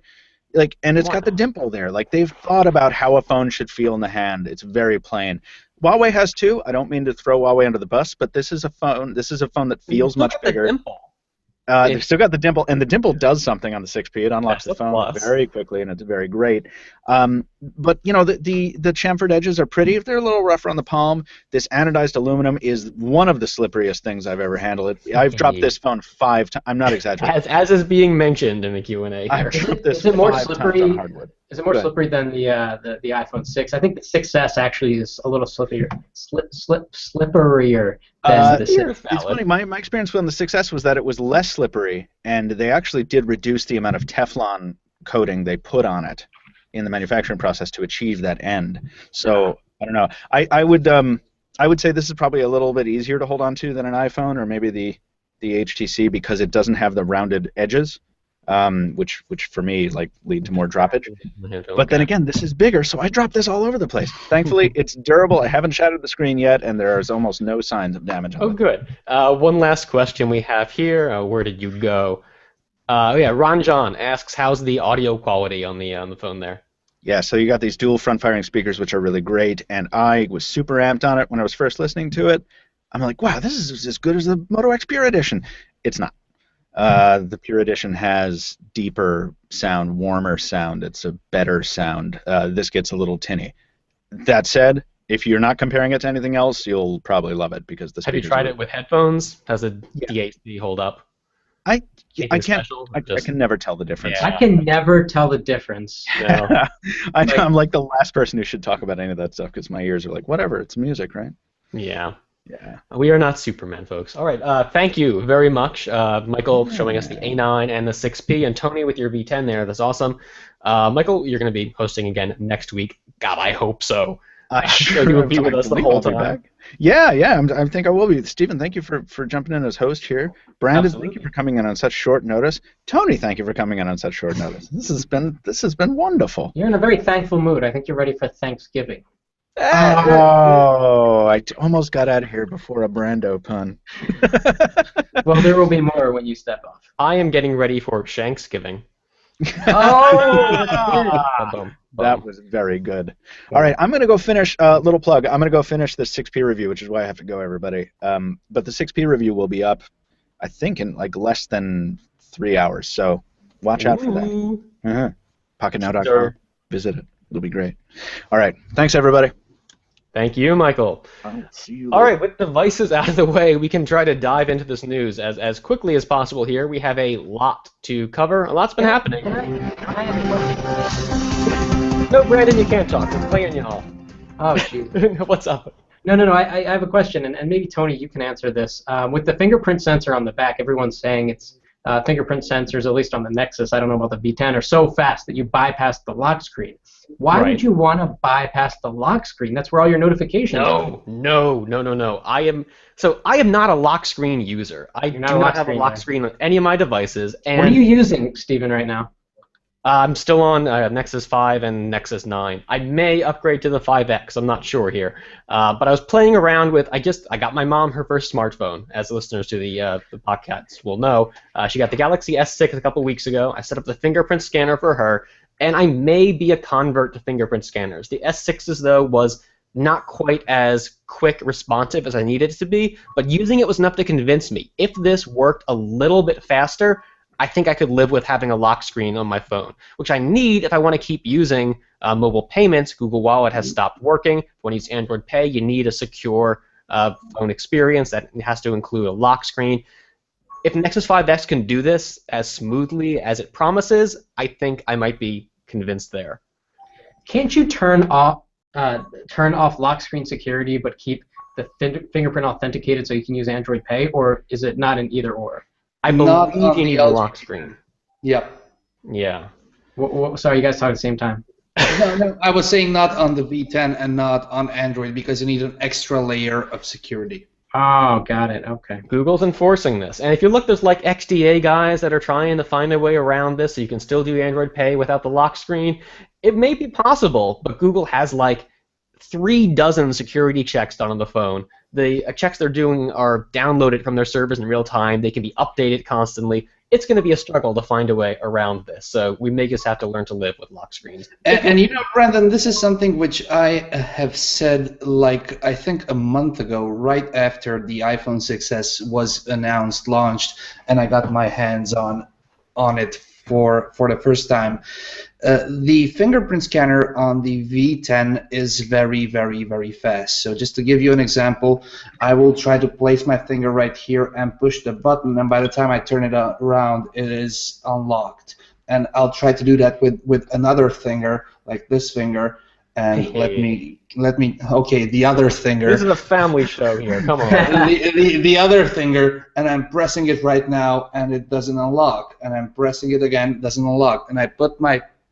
Like, and it's got the dimple there. Like, they've thought about how a phone should feel in the hand. It's very plain. Huawei has too. I don't mean to throw Huawei under the bus, but this is a phone that feels much bigger. They've still got the dimple, and the dimple does something on the 6P. It unlocks the phone very quickly, and it's very great. But the chamfered edges are pretty. They're a little rougher on the palm. This anodized aluminum is one of the slipperiest things I've ever handled. I've dropped this phone 5 times. I'm not exaggerating. As is being mentioned in the Q&A here. Is it more slippery? Is it more slippery than the iPhone 6? I think the 6S actually is a little slipperier than the 6. It's funny. My experience on the 6S was that it was less slippery, and they actually did reduce the amount of Teflon coating they put on it in the manufacturing process to achieve that end. So I don't know. I would say this is probably a little bit easier to hold on to than an iPhone or maybe the HTC because it doesn't have the rounded edges. Which for me lead to more droppage. But then again, this is bigger, so I drop this all over the place. Thankfully, it's durable. I haven't shattered the screen yet, and there is almost no signs of damage on it. Oh, good. One last question we have here. Where did you go? Ron John asks, how's the audio quality on the phone there? Yeah, so you got these dual front-firing speakers, which are really great, and I was super amped on it when I was first listening to it. I'm like, wow, this is as good as the Moto X Pure Edition. It's not. The Pure Edition has deeper sound, warmer sound. It's a better sound. This gets a little tinny. That said, if you're not comparing it to anything else, you'll probably love it because the speakers. Have you tried it with headphones? Has the DHD hold up? I can never tell the difference. Yeah. I can never tell the difference. No. I'm like the last person who should talk about any of that stuff because my ears are like, whatever, it's music, right? Yeah. Yeah. We are not Superman, folks. All right. Thank you very much, Michael, showing us the A9 and the 6P, and Tony with your V10 there. That's awesome. Michael, you're going to be hosting again next week. God, I hope so. So you will be with us the whole time. Back. Yeah, I think I will be. Stephen, thank you for jumping in as host here. Brandon, Absolutely. Thank you for coming in on such short notice. Tony, thank you for coming in on such short notice. This has been wonderful. You're in a very thankful mood. I think you're ready for Thanksgiving. Oh, I almost got out of here before a Brando pun. Well, there will be more when you step off. I am getting ready for Shanksgiving. That was very good. All right, I'm going to go finish, little plug, I'm going to go finish the 6P review, which is why I have to go, everybody. But the 6P review will be up, I think, in like less than 3 hours, so watch out for that. Pocketnow.com. Sure. Visit it. It'll be great. All right, thanks, everybody. Thank you, Michael. I'll see you All later. right, with devices out of the way, we can try to dive into this news as quickly as possible here. We have a lot to cover. A lot's been happening. No, Brandon, you can't talk. We're playing you off. Oh, shoot. What's up? No. I have a question, and maybe, Tony, you can answer this. With the fingerprint sensor on the back, everyone's saying it's fingerprint sensors, at least on the Nexus, I don't know about the V10, are so fast that you bypass the lock screen. Why would you want to bypass the lock screen? That's where all your notifications are. No. I am not a lock screen user. I do not have a lock screen on any of my devices. And what are you using, Stephen, right now? I'm still on Nexus 5 and Nexus 9. I may upgrade to the 5X. I'm not sure here. But I was playing around with. I got my mom her first smartphone, as listeners to the podcast will know. She got the Galaxy S6 a couple weeks ago. I set up the fingerprint scanner for her, and I may be a convert to fingerprint scanners. The S6's though was not quite as quick responsive as I needed it to be, but using it was enough to convince me. If this worked a little bit faster, I think I could live with having a lock screen on my phone, which I need if I want to keep using mobile payments. Google Wallet has stopped working. When you use Android Pay, you need a secure phone experience that has to include a lock screen. If Nexus 5X can do this as smoothly as it promises, I think I might be convinced there. Can't you turn off lock screen security but keep the fingerprint authenticated so you can use Android Pay, or is it not an either or? I believe you need a lock screen. Yep. Yeah. Sorry, you guys talk at the same time. No, I was saying not on the V10 and not on Android because you need an extra layer of security. Oh, got it. Okay. Google's enforcing this. And if you look, there's like XDA guys that are trying to find a way around this so you can still do Android Pay without the lock screen. It may be possible, but Google has like 36 security checks done on the phone. The checks they're doing are downloaded from their servers in real time. They can be updated constantly. It's going to be a struggle to find a way around this, so we may just have to learn to live with lock screens. And you know, Brandon, this is something which I have said, like, I think a month ago, right after the iPhone 6s was announced, launched, and I got my hands on it for the first time. The fingerprint scanner on the V10 is very, very, very fast. So just to give you an example, I will try to place my finger right here and push the button, and by the time I turn it around, it is unlocked. And I'll try to do that with another finger, like this finger, and let me. Okay, the other finger. This is a family show here. Come on. the other finger, and I'm pressing it right now, and it doesn't unlock. And I'm pressing it again, it doesn't unlock. And I put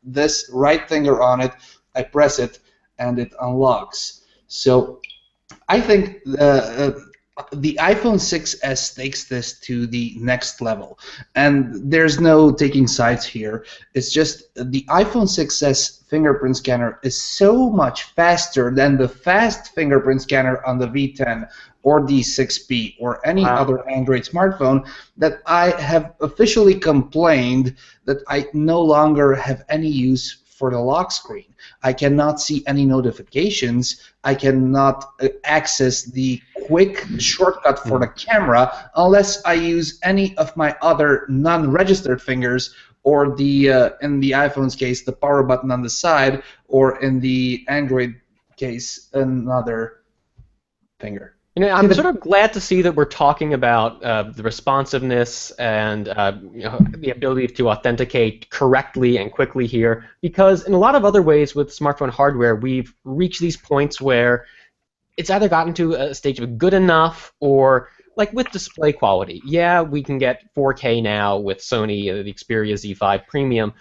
this right finger on it, I press it, and it unlocks. So I think the iPhone 6s takes this to the next level. And there's no taking sides here. It's just the iPhone 6s fingerprint scanner is so much faster than the fast fingerprint scanner on the V10 or the 6P or any other Android smartphone that I have officially complained that I no longer have any use for the lock screen. I cannot see any notifications. I cannot access the quick shortcut for the camera unless I use any of my other non-registered fingers, or the in the iPhone's case, the power button on the side, or in the Android case, another finger. You know, I'm sort of glad to see that we're talking about the responsiveness and the ability to authenticate correctly and quickly here, because in a lot of other ways with smartphone hardware, we've reached these points where it's either gotten to a stage of good enough, or like with display quality. Yeah, we can get 4K now with Sony, the Xperia Z5 Premium.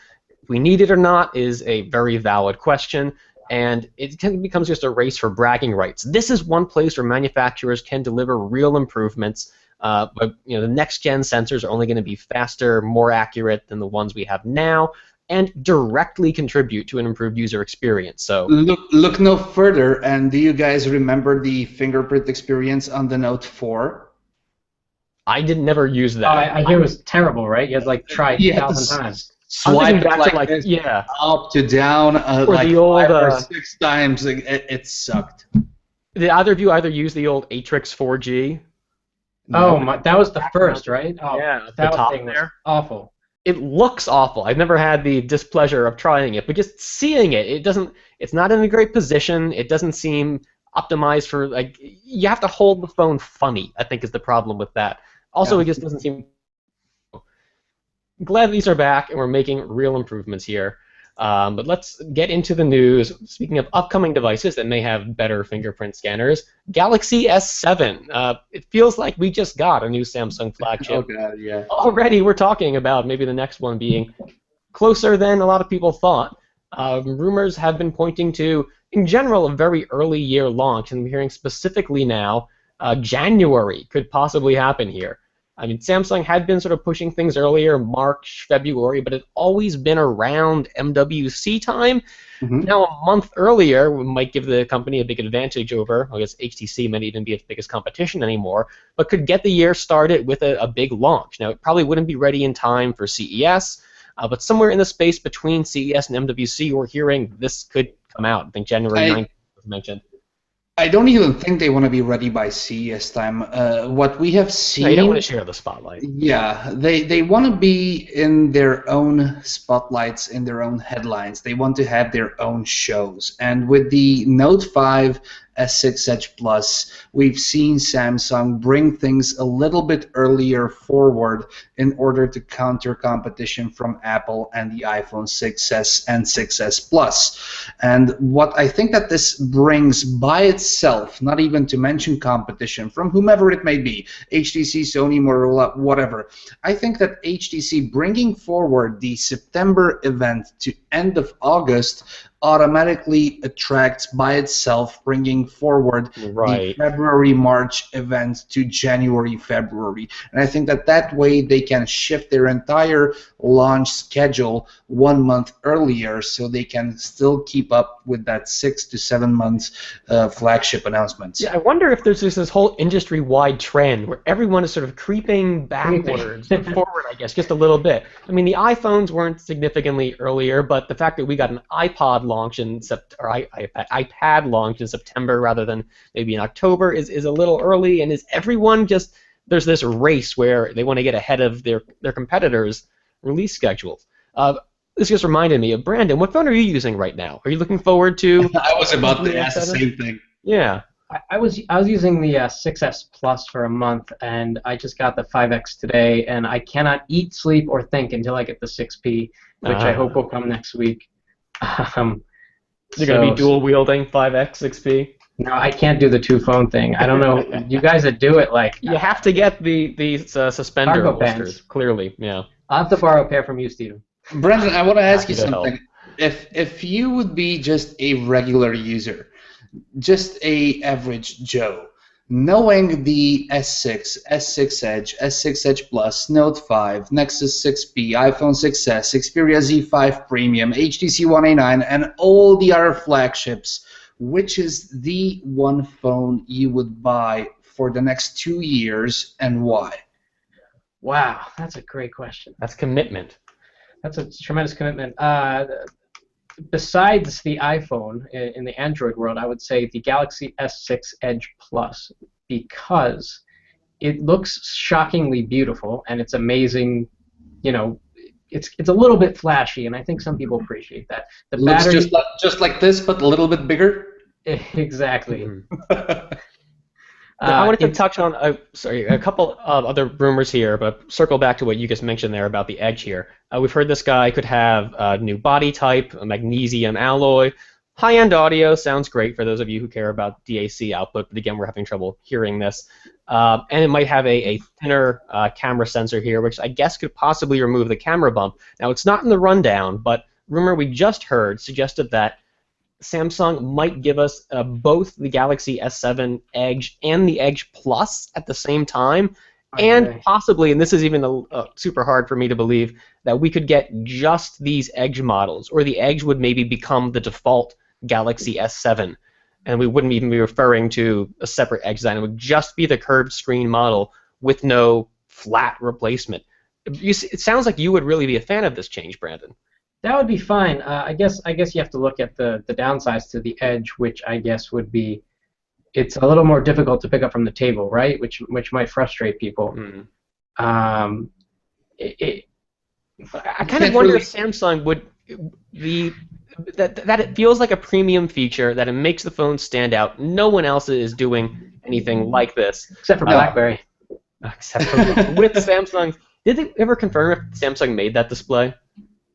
If we need it or not is a very valid question. and it becomes just a race for bragging rights. This is one place where manufacturers can deliver real improvements. But the next-gen sensors are only going to be faster, more accurate than the ones we have now, and directly contribute to an improved user experience. So look no further, and do you guys remember the fingerprint experience on the Note 4? I never use that. I hear it was terrible, right? You had like tried 1,000 times. Swipe it like this, yeah, up to down, like the old, 5 or 6 times. It sucked. Did either of you use the old Atrix 4G? Oh, that was the first, right? Oh, yeah, that the top thing was there. awful. It looks awful. I've never had the displeasure of trying it, but just seeing it, it's not in a great position. It doesn't seem optimized for, like, you have to hold the phone funny, I think is the problem with that. Also, It just doesn't seem... Glad these are back and we're making real improvements here. But let's get into the news. Speaking of upcoming devices that may have better fingerprint scanners, Galaxy S7. It feels like we just got a new Samsung flagship. Oh God, yeah. Already we're talking about maybe the next one being closer than a lot of people thought. Rumors have been pointing to, in general, a very early year launch, and we're hearing specifically now January could possibly happen here. I mean, Samsung had been sort of pushing things earlier, March, February, but it's always been around MWC time. Mm-hmm. Now, a month earlier might give the company a big advantage over, I guess HTC might even be its biggest competition anymore, but could get the year started with a big launch. Now, it probably wouldn't be ready in time for CES, but somewhere in the space between CES and MWC, we're hearing this could come out. I think January 9th was mentioned. I don't even think they want to be ready by CES time. What we have seen... No, you don't want to share the spotlight. Yeah, they want to be in their own spotlights, in their own headlines. They want to have their own shows. And with the Note 5 S6 Edge Plus, we've seen Samsung bring things a little bit earlier forward in order to counter competition from Apple and the iPhone 6s and 6s Plus. And what I think that this brings by itself, not even to mention competition from whomever it may be, HTC, Sony, Motorola, whatever, I think that HTC bringing forward the September event to end of August automatically attracts by itself, bringing forward the February-March event to January-February. And I think that way they can shift their entire launch schedule 1 month earlier so they can still keep up with that 6 to 7 months flagship announcements. Yeah, I wonder if there's this whole industry-wide trend where everyone is sort of creeping backwards and forward, I guess, just a little bit. I mean, the iPhones weren't significantly earlier, but the fact that we got an iPod launch in iPad launch in September rather than maybe in October is a little early, and is everyone just, there's this race where they want to get ahead of their competitors' release schedules. This just reminded me of Brandon. What phone are you using right now? Are you looking forward to? I was about to ask the same thing. Yeah. I was using the 6S Plus for a month, and I just got the 5X today, and I cannot eat, sleep, or think until I get the 6P, which I hope will come next week. You're going to be dual wielding 5X, 6P? No, I can't do the two-phone thing. I don't know. You guys that do it, like... You have to get the suspender holsters, pants. Clearly, yeah. I'll have to borrow a pair from you, Steven. Brandon, I want to ask you something. If you would be just a regular user, just a average Joe, knowing the S6, S6 Edge, S6 Edge Plus, Note 5, Nexus 6P, iPhone 6s, Xperia Z5 Premium, HTC One A9, and all the other flagships, which is the one phone you would buy for the next 2 years, and why? Wow, that's a great question. That's commitment. That's a tremendous commitment. Besides the iPhone in the Android world, I would say the Galaxy S6 Edge Plus, because it looks shockingly beautiful and it's amazing. You know, it's a little bit flashy, and I think some people appreciate that. The looks battery, just like this, but a little bit bigger. Exactly. I wanted to touch on a couple of other rumors here, but circle back to what you just mentioned there about the Edge here. We've heard this guy could have a new body type, a magnesium alloy, high-end audio. Sounds great for those of you who care about DAC output, but again, we're having trouble hearing this. And it might have a thinner camera sensor here, which I guess could possibly remove the camera bump. Now, it's not in the rundown, but rumor we just heard suggested that Samsung might give us both the Galaxy S7 Edge and the Edge Plus at the same time, and possibly, and this is even super hard for me to believe, that we could get just these Edge models, or the Edge would maybe become the default Galaxy S7, and we wouldn't even be referring to a separate Edge design. It would just be the curved screen model with no flat replacement. It sounds like you would really be a fan of this change, Brandon. That would be fine. I guess you have to look at the downsides to the Edge, which I guess would be it's a little more difficult to pick up from the table, right? Which might frustrate people. Mm. I kind of wonder if Samsung would that it feels like a premium feature, that it makes the phone stand out. No one else is doing anything like this except for BlackBerry. Except for with Samsung. Did they ever confirm if Samsung made that display?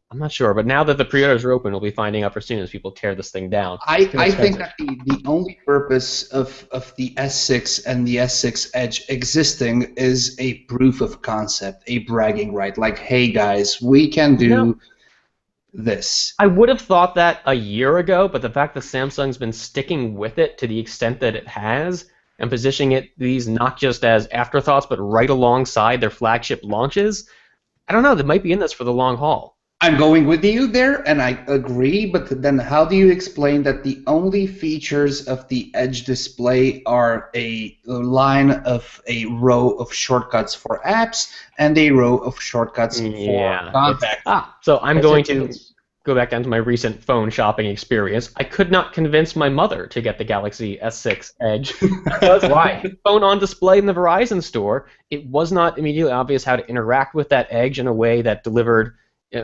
I'm not sure, but now that the pre-orders are open, we'll be finding out as soon as people tear this thing down. I think that the only purpose of the S6 and the S6 Edge existing is a proof of concept, a bragging right. Like, hey guys, we can do this. I would have thought that a year ago, but the fact that Samsung's been sticking with it to the extent that it has, and positioning these not just as afterthoughts, but right alongside their flagship launches, I don't know, they might be in this for the long haul. I'm going with you there, and I agree, but then how do you explain that the only features of the Edge display are a row of shortcuts for apps and a row of shortcuts for contacts? So I'm going to go back down to my recent phone shopping experience. I could not convince my mother to get the Galaxy S6 Edge. Why? Phone on display in the Verizon store, it was not immediately obvious how to interact with that Edge in a way that delivered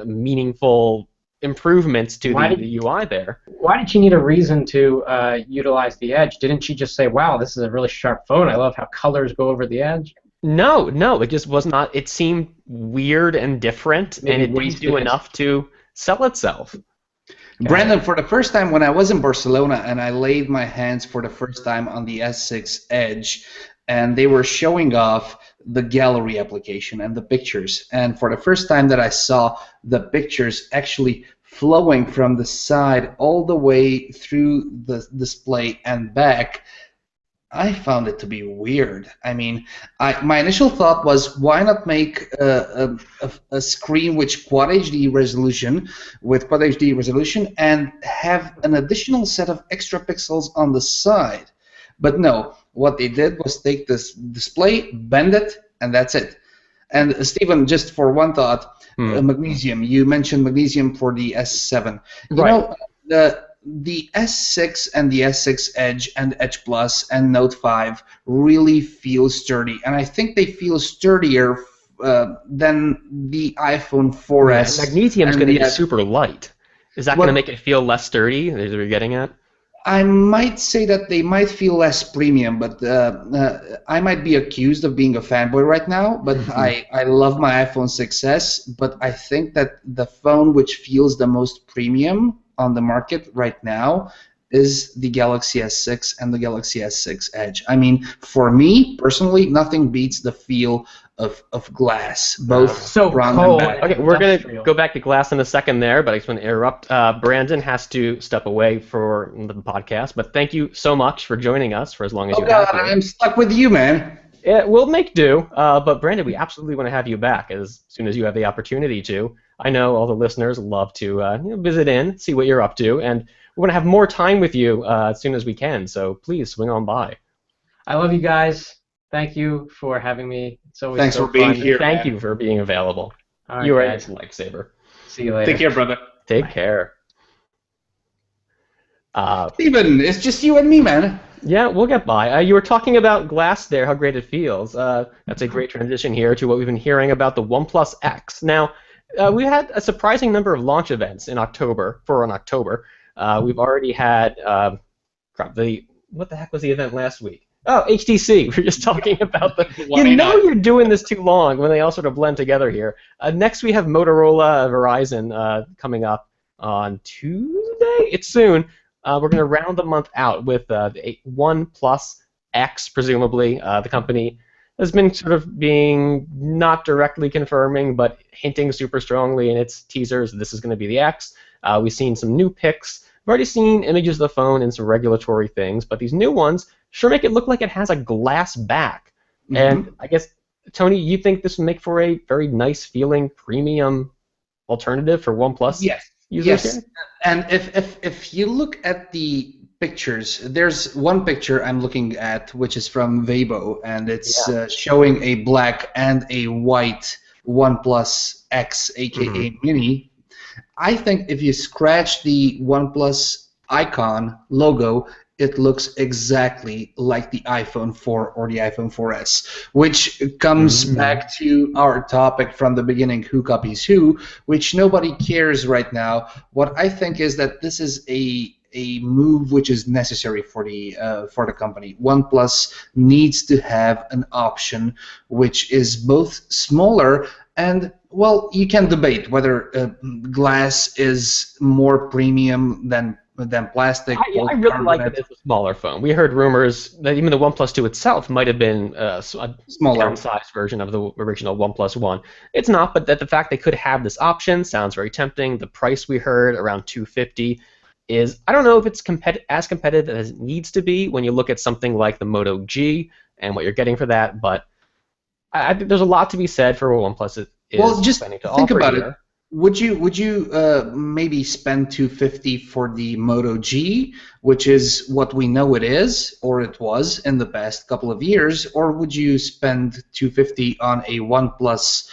meaningful improvements to the UI there. Why did she need a reason to utilize the Edge? Didn't she just say, wow, this is a really sharp phone, I love how colors go over the Edge? No, it just was not. It seemed weird and different, and it didn't do enough to sell itself. Brandon, for the first time when I was in Barcelona and I laid my hands for the first time on the S6 Edge, and they were showing off the gallery application and the pictures. And for the first time that I saw the pictures actually flowing from the side all the way through the display and back, I found it to be weird. I mean, my initial thought was, why not make a screen with Quad HD resolution, and have an additional set of extra pixels on the side? But no, what they did was take this display, bend it, and that's it. And Stephen, just for one thought, magnesium. You mentioned magnesium for the S7. You know, the S6 and the S6 Edge and Edge Plus and Note 5 really feel sturdy, and I think they feel sturdier than the iPhone 4S. Magnesium is going to be super light. Is that going to make it feel less sturdy? Is that what you're getting at? I might say that they might feel less premium, but I might be accused of being a fanboy right now, but I love my iPhone 6s, but I think that the phone which feels the most premium on the market right now is the Galaxy S6 and the Galaxy S6 Edge. I mean, for me, personally, nothing beats the feel of glass, both front and back. Okay, we're going to go back to glass in a second there, but I just want to interrupt. Brandon has to step away for the podcast, but thank you so much for joining us for as long as you have. Oh, God, I'm stuck with you, man. Yeah, we'll make do, but Brandon, we absolutely want to have you back as soon as you have the opportunity to. I know all the listeners love to visit in, see what you're up to, and we want to have more time with you as soon as we can, so please swing on by. I love you guys. Thank you for having me. It's always Thanks for being here. Thank you for being available. All right, you are a guys. lifesaver. See you later. Take care, brother. Take care. Steven, it's just you and me, man. Yeah, we'll get by. You were talking about glass there, how great it feels. That's a great transition here to what we've been hearing about the OnePlus X. Now, we had a surprising number of launch events in October. We've already had, what the heck was the event last week? Oh, HTC. We're just talking about the. You know you're doing this too long when they all sort of blend together here. Next we have Motorola, Verizon coming up on Tuesday. It's soon. We're going to round the month out with the OnePlus X, presumably. The company has been sort of being not directly confirming, but hinting super strongly in its teasers this is going to be the X. We've seen some new pics We've already seen images of the phone and some regulatory things, but these new ones sure make it look like it has a glass back. And I guess, Tony, you think this would make for a very nice feeling premium alternative for OnePlus users? Yes. And if you look at the pictures, there's one picture I'm looking at which is from Weibo, and it's showing a black and a white OnePlus X, aka Mini. I think if you scratch the OnePlus icon logo, it looks exactly like the iPhone 4 or the iPhone 4S, which comes back to our topic from the beginning, who copies who, which nobody cares right now. What I think is that this is a move which is necessary for the company. OnePlus needs to have an option which is both smaller and, well, you can debate whether glass is more premium than plastic. I really like that it's a smaller phone. We heard rumors that even the OnePlus 2 itself might have been a smaller, downsized version of the original OnePlus 1. It's not, but that the fact they could have this option sounds very tempting. The price we heard, around $250, is, I don't know if it's as competitive as it needs to be when you look at something like the Moto G and what you're getting for that, but I think there's a lot to be said for what OnePlus is just planning to think offer about here. it. Would you maybe spend $250 for the Moto G, which is what we know it is, or it was in the past couple of years, or would you spend $250 on a OnePlus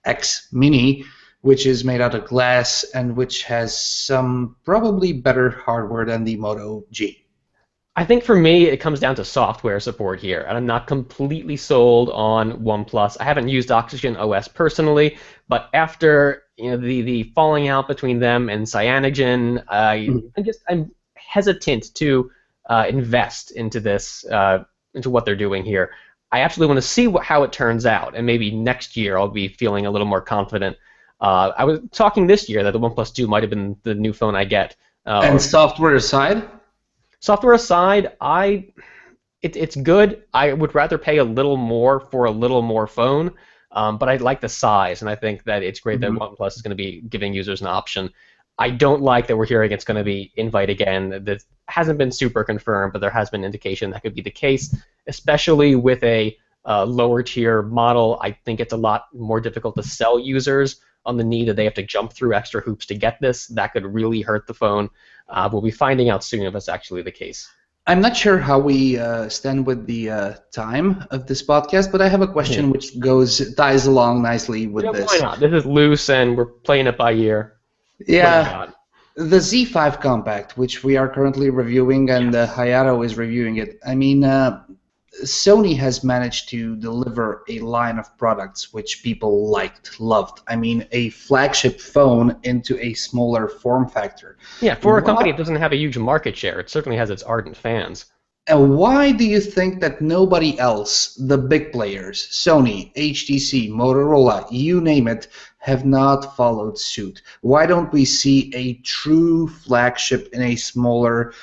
X Mini, which is made out of glass and which has some probably better hardware than the Moto G? I think for me, it comes down to software support here, and I'm not completely sold on OnePlus. I haven't used Oxygen OS personally, but after the falling out between them and Cyanogen, I'm hesitant to invest into this, into what they're doing here. I actually want to see how it turns out, and maybe next year I'll be feeling a little more confident. I was talking this year that the OnePlus 2 might have been the new phone I get. And software aside? Software aside, it's good. I would rather pay a little more for a little more phone, but I like the size, and I think that it's great that OnePlus is going to be giving users an option. I don't like that we're hearing it's going to be Invite again. That hasn't been super confirmed, but there has been indication that could be the case, especially with a lower tier model. I think it's a lot more difficult to sell users on the need that they have to jump through extra hoops to get this. That could really hurt the phone. We'll be finding out soon if that's actually the case. I'm not sure how we stand with the time of this podcast, but I have a question which ties along nicely with this. Why not? This is loose, and we're playing it by ear. Yeah. The Z5 Compact, which we are currently reviewing, and Hayato is reviewing it. I mean, Sony has managed to deliver a line of products which people loved. I mean, a flagship phone into a smaller form factor. Yeah, for a company that doesn't have a huge market share, it certainly has its ardent fans. And why do you think that nobody else, the big players, Sony, HTC, Motorola, you name it, have not followed suit? Why don't we see a true flagship in a smaller,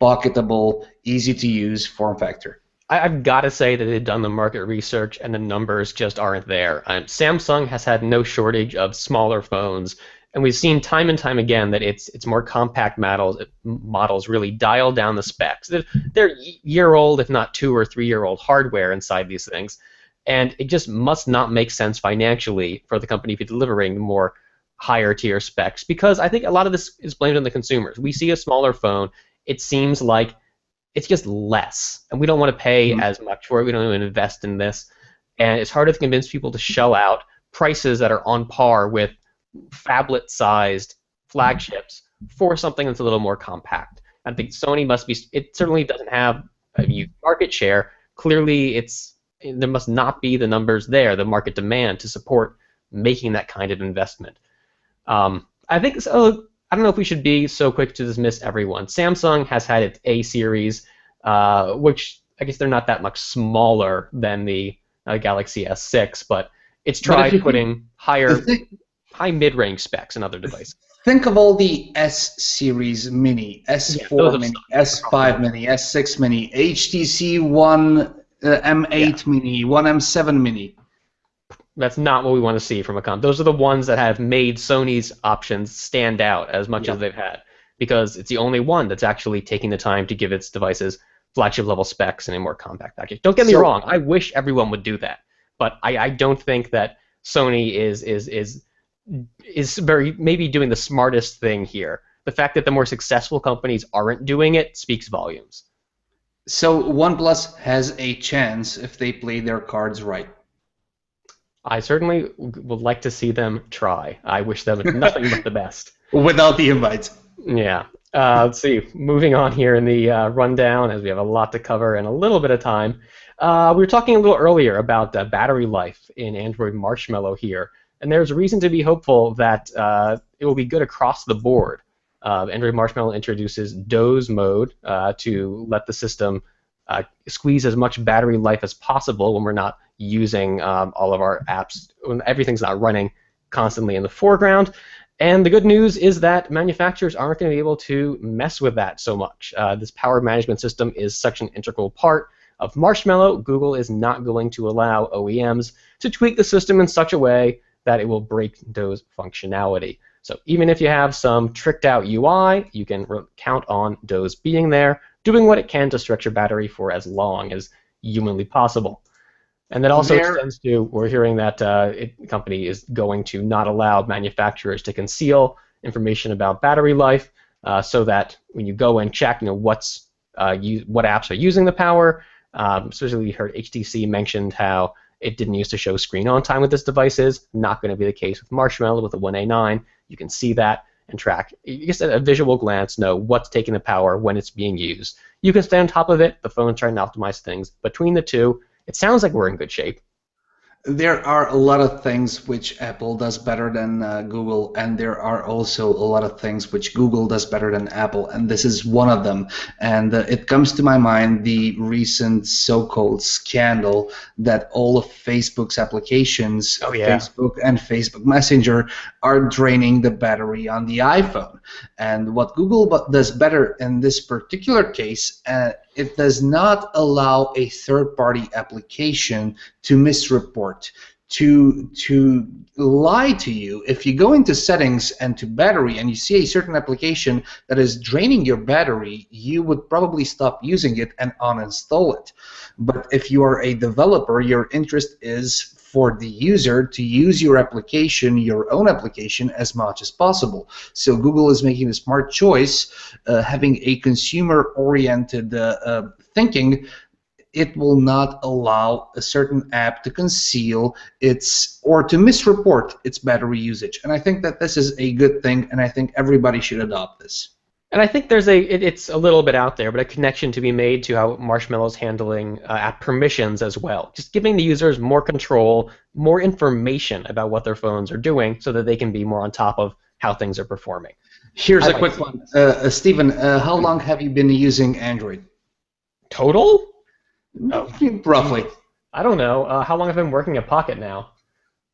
pocketable, easy-to-use form factor? I've got to say that they've done the market research, and the numbers just aren't there. Samsung has had no shortage of smaller phones, and we've seen time and time again that its more compact models really dial down the specs. They're year-old, if not 2 or 3-year-old hardware inside these things, and it just must not make sense financially for the company to be delivering more higher-tier specs, because I think a lot of this is blamed on the consumers. We see a smaller phone, it seems like it's just less, and we don't want to pay as much for it. We don't want to invest in this, and it's harder to convince people to shell out prices that are on par with phablet-sized flagships for something that's a little more compact. I think Sony must be. It certainly doesn't have a huge market share. Clearly, there must not be the numbers there, the market demand to support making that kind of investment. I think so. I don't know if we should be so quick to dismiss everyone. Samsung has had its A series, which I guess they're not that much smaller than the Galaxy S6, but it's tried putting high mid-range specs in other devices. Think of all the S series Mini, S4 Mini, S5 Mini, S6 Mini, HTC One M8 Mini, One M7 Mini. That's not what we want to see from a company. Those are the ones that have made Sony's options stand out as much as they've had. because it's the only one that's actually taking the time to give its devices flagship level specs in a more compact package. Don't get me wrong, I wish everyone would do that, but I don't think that Sony is very maybe doing the smartest thing here. The fact that the more successful companies aren't doing it speaks volumes. So OnePlus has a chance if they play their cards right. I certainly would like to see them try. I wish them nothing but the best. Without the invites. Yeah. Let's see. Moving on here in the rundown, as we have a lot to cover and a little bit of time. We were talking a little earlier about battery life in Android Marshmallow here, and there's reason to be hopeful that it will be good across the board. Android Marshmallow introduces doze mode to let the system squeeze as much battery life as possible when we're not using all of our apps, when everything's not running constantly in the foreground. And the good news is that manufacturers aren't going to be able to mess with that so much. This power management system is such an integral part of Marshmallow. Google is not going to allow OEMs to tweak the system in such a way that it will break doze functionality. So even if you have some tricked out UI, you can count on doze being there, doing what it can to stretch your battery for as long as humanly possible. And that also extends to, we're hearing that the company is going to not allow manufacturers to conceal information about battery life, so that when you go and check, what apps are using the power. Especially we heard HTC mentioned how it didn't used to show screen on time with its devices. Not going to be the case with Marshmallow with the 1A9. You can see that and track. You just at a visual glance know what's taking the power when it's being used. You can stay on top of it. The phone's trying to optimize things. Between the two, it sounds like we're in good shape. There are a lot of things which Apple does better than Google, and there are also a lot of things which Google does better than Apple, and this is one of them. And it comes to my mind the recent so-called scandal that all of Facebook's applications, Facebook and Facebook Messenger, are draining the battery on the iPhone. And what Google does better in this particular case, it does not allow a third-party application to misreport, to lie to you. If you go into settings and to battery and you see a certain application that is draining your battery, you would probably stop using it and uninstall it. But if you are a developer, your interest is for the user to use your application, your own application, as much as possible. So Google is making the smart choice, having a consumer-oriented thinking. It will not allow a certain app to conceal its or to misreport its battery usage. And I think that this is a good thing, and I think everybody should adopt this. And I think there's it's a little bit out there, but a connection to be made to how Marshmallow's handling app permissions as well. Just giving the users more control, more information about what their phones are doing so that they can be more on top of how things are performing. Here's a quick one. Stephen, how long have you been using Android? Total? Oh, roughly. I don't know. How long have I been working at Pocketnow?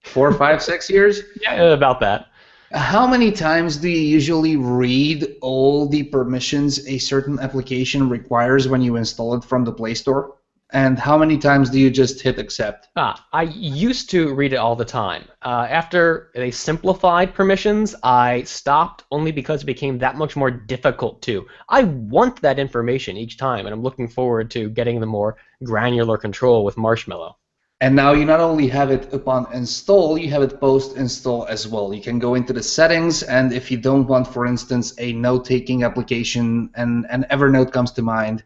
4, 5, 6 years? Yeah, about that. How many times do you usually read all the permissions a certain application requires when you install it from the Play Store? And how many times do you just hit accept? I used to read it all the time. After they simplified permissions, I stopped only because it became that much more difficult to. I want that information each time, and I'm looking forward to getting the more granular control with Marshmallow. And now you not only have it upon install, you have it post-install as well. You can go into the settings, and if you don't want, for instance, a note-taking application, and Evernote comes to mind,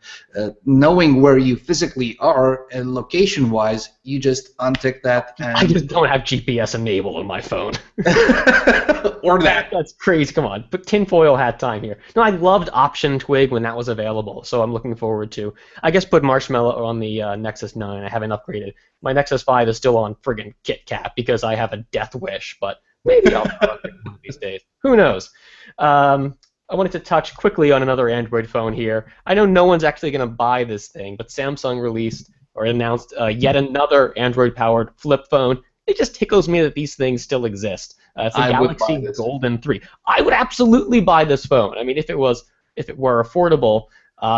knowing where you physically are, location-wise, you you untick that. And I just don't have GPS enabled on my phone. Or that. That's crazy. Come on. But tinfoil hat time here. No, I loved Option Twig when that was available, so I'm looking forward to, I guess, put Marshmallow on the Nexus 9. I haven't upgraded. My Nexus 5 is still on friggin' KitKat because I have a death wish, but maybe I'll upgrade one of these days. Who knows? I wanted to touch quickly on another Android phone here. I know no one's actually going to buy this thing, but Samsung released or announced yet another Android-powered flip phone. It just tickles me that these things still exist. It's the Galaxy Golden 3. I would absolutely buy this phone. I mean, if it were affordable,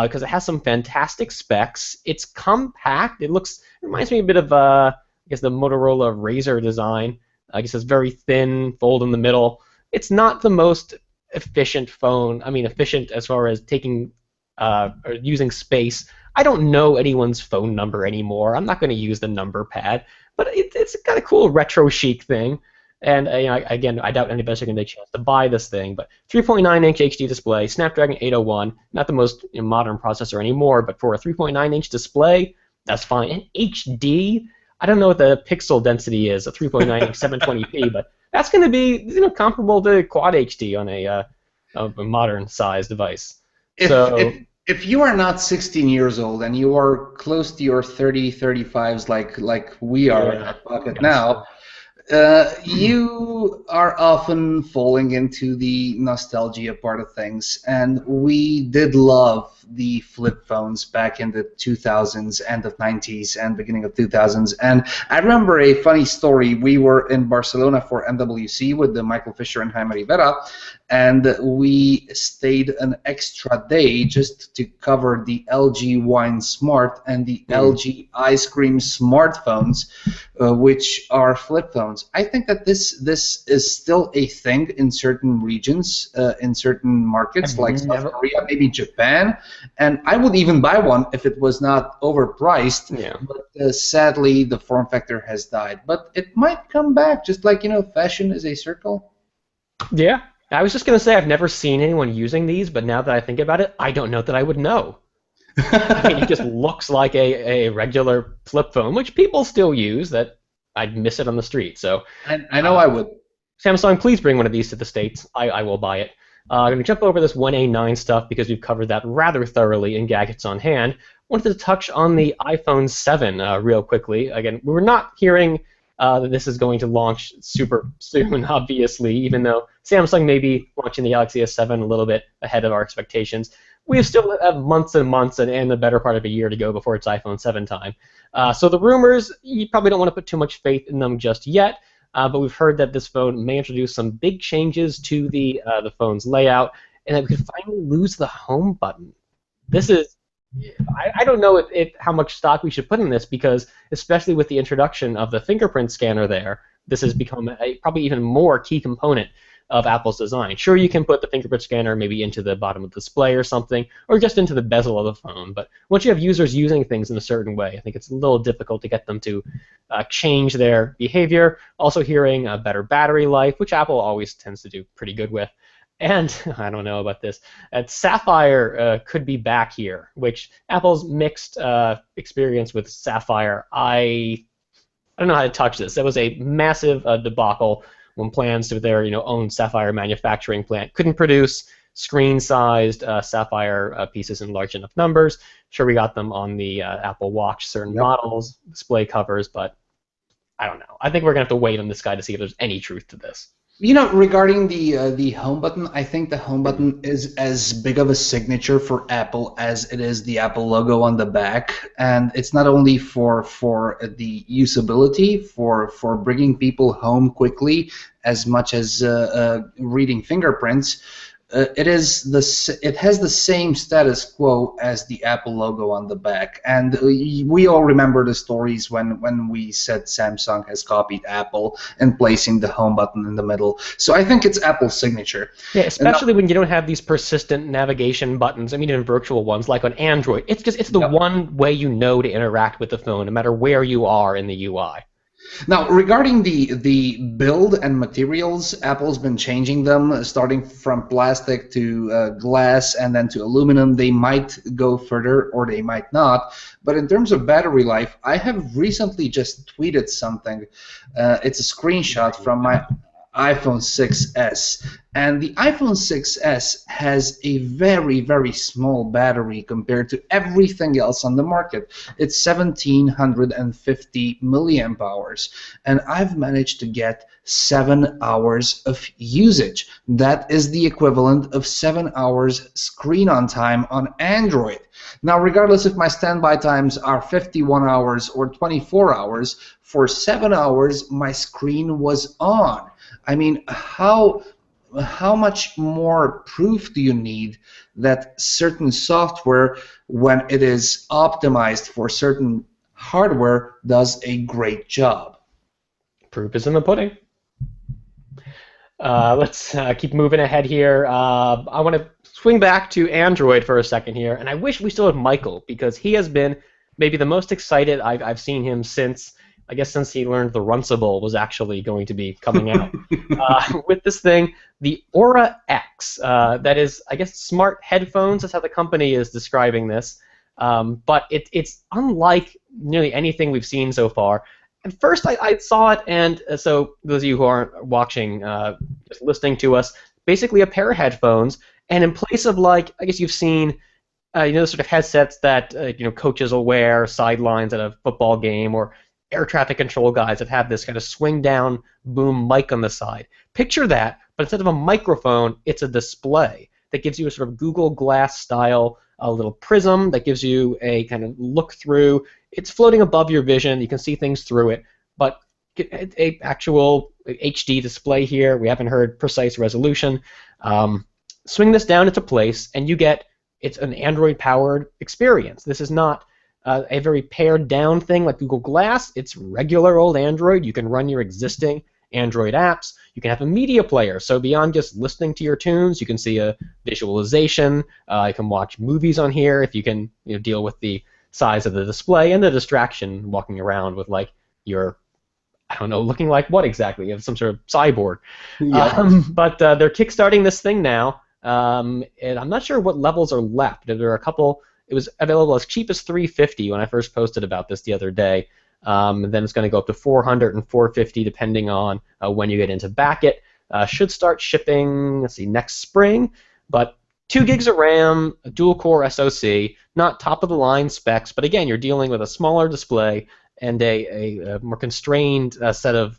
because it has some fantastic specs. It's compact. It reminds me a bit of, I guess, the Motorola Razr design. I guess it's very thin, fold in the middle. It's not the most efficient phone. I mean, efficient as far as taking or using space. I don't know anyone's phone number anymore. I'm not going to use the number pad, but it's got a cool retro chic thing. And again, I doubt anybody's going to get a chance to buy this thing. But 3.9-inch HD display, Snapdragon 801, not the most modern processor anymore, but for a 3.9-inch display, that's fine. And HD, I don't know what the pixel density is, a 3.9-inch 720p, but that's going to be comparable to Quad HD on a modern size device. If you are not 16 years old and you are close to your 35s like we are at Pocketnow, you are often falling into the nostalgia part of things, and we did love the flip phones back in the 2000s, end of 90s and beginning of 2000s. And I remember a funny story. We were in Barcelona for MWC with the Michael Fisher and Jaime Rivera, and we stayed an extra day just to cover the LG Wine Smart and the LG Ice Cream smartphones, which are flip phones. I think that this is still a thing in certain regions, in certain markets like South Korea, maybe Japan, and I would even buy one if it was not overpriced. Yeah. But sadly, the form factor has died. But it might come back, just like fashion is a circle. Yeah. I was just going to say I've never seen anyone using these, but now that I think about it, I don't know that I would know. I mean, it just looks like a regular flip phone, which people still use, that I'd miss it on the street. So I know I would. Samsung, please bring one of these to the States. I will buy it. I'm going to jump over this 1A9 stuff because we've covered that rather thoroughly in Gadgets on Hand. I wanted to touch on the iPhone 7 real quickly. Again, we're not hearing that this is going to launch super soon, obviously, even though Samsung may be launching the Galaxy S7 a little bit ahead of our expectations. We still have months and months and the better part of a year to go before it's iPhone 7 time. So the rumors, you probably don't want to put too much faith in them just yet, but we've heard that this phone may introduce some big changes to the phone's layout, and that we could finally lose the home button. This is... I don't know how much stock we should put in this, because especially with the introduction of the fingerprint scanner there, this has become a probably even more key component of Apple's design. Sure, you can put the fingerprint scanner maybe into the bottom of the display or something, or just into the bezel of the phone, but once you have users using things in a certain way, I think it's a little difficult to get them to change their behavior. Also hearing better battery life, which Apple always tends to do pretty good with. And I don't know about this. Sapphire could be back here, which Apple's mixed experience with Sapphire. I don't know how to touch this. That was a massive debacle when plans to their own Sapphire manufacturing plant couldn't produce screen-sized Sapphire pieces in large enough numbers. Sure, we got them on the Apple Watch, certain models, display covers, but I don't know. I think we're gonna have to wait on this guy to see if there's any truth to this. Regarding the home button, I think the home button is as big of a signature for Apple as it is the Apple logo on the back, and it's not only for the usability, for bringing people home quickly, as much as reading fingerprints. It has the same status quo as the Apple logo on the back, and we all remember the stories when we said Samsung has copied Apple and placing the home button in the middle. So I think it's Apple's signature. Yeah, especially when you don't have these persistent navigation buttons. I mean, even virtual ones like on Android. It's the one way to interact with the phone, no matter where you are in the UI. Now, regarding the build and materials, Apple's been changing them, starting from plastic to glass and then to aluminum. They might go further or they might not. But in terms of battery life, I have recently just tweeted something. It's a screenshot from my iPhone 6s, and the iPhone 6s has a very, very small battery compared to everything else on the market. It's 1750 milliamp hours, and I've managed to get 7 hours of usage. That is the equivalent of 7 hours screen on time on Android. Now, regardless if my standby times are 51 hours or 24 hours, for 7 hours my screen was on. I mean, how much more proof do you need that certain software, when it is optimized for certain hardware, does a great job? Proof is in the pudding. Let's keep moving ahead here. I want to swing back to Android for a second here, and I wish we still had Michael, because he has been maybe the most excited I've seen him since, I guess, since he learned the Runcible was actually going to be coming out. With this thing, the Aura X. That is, I guess, smart headphones. That's how the company is describing this. But it's unlike nearly anything we've seen so far. At first, I saw it, and so those of you who aren't watching, just listening to us, basically a pair of headphones, and in place of, like, I guess you've seen, the sort of headsets that coaches will wear sidelines at a football game, or air traffic control guys that have this kind of swing down boom mic on the side. Picture that, but instead of a microphone, it's a display that gives you a sort of Google Glass style a little prism that gives you a kind of look through. It's floating above your vision. You can see things through it, but a actual HD display here. We haven't heard precise resolution. Swing this down into place, and you get it's an Android-powered experience. This is not a very pared down thing like Google Glass. It's regular old Android. You can run your existing Android apps. You can have a media player, so beyond just listening to your tunes, you can see a visualization. You can watch movies on here if you can deal with the size of the display and the distraction walking around with, like, your, I don't know, looking like what exactly? You have some sort of cyborg. Yeah. But they're kickstarting this thing now, and I'm not sure what levels are left. There are a couple. It was available as cheap as $350 when I first posted about this the other day. And then it's going to go up to $400 and $450 depending on when you get into Backit. Should start shipping, let's see, next spring. But 2 gigs of RAM, a dual-core SoC, not top-of-the-line specs, but again, you're dealing with a smaller display and a more constrained set of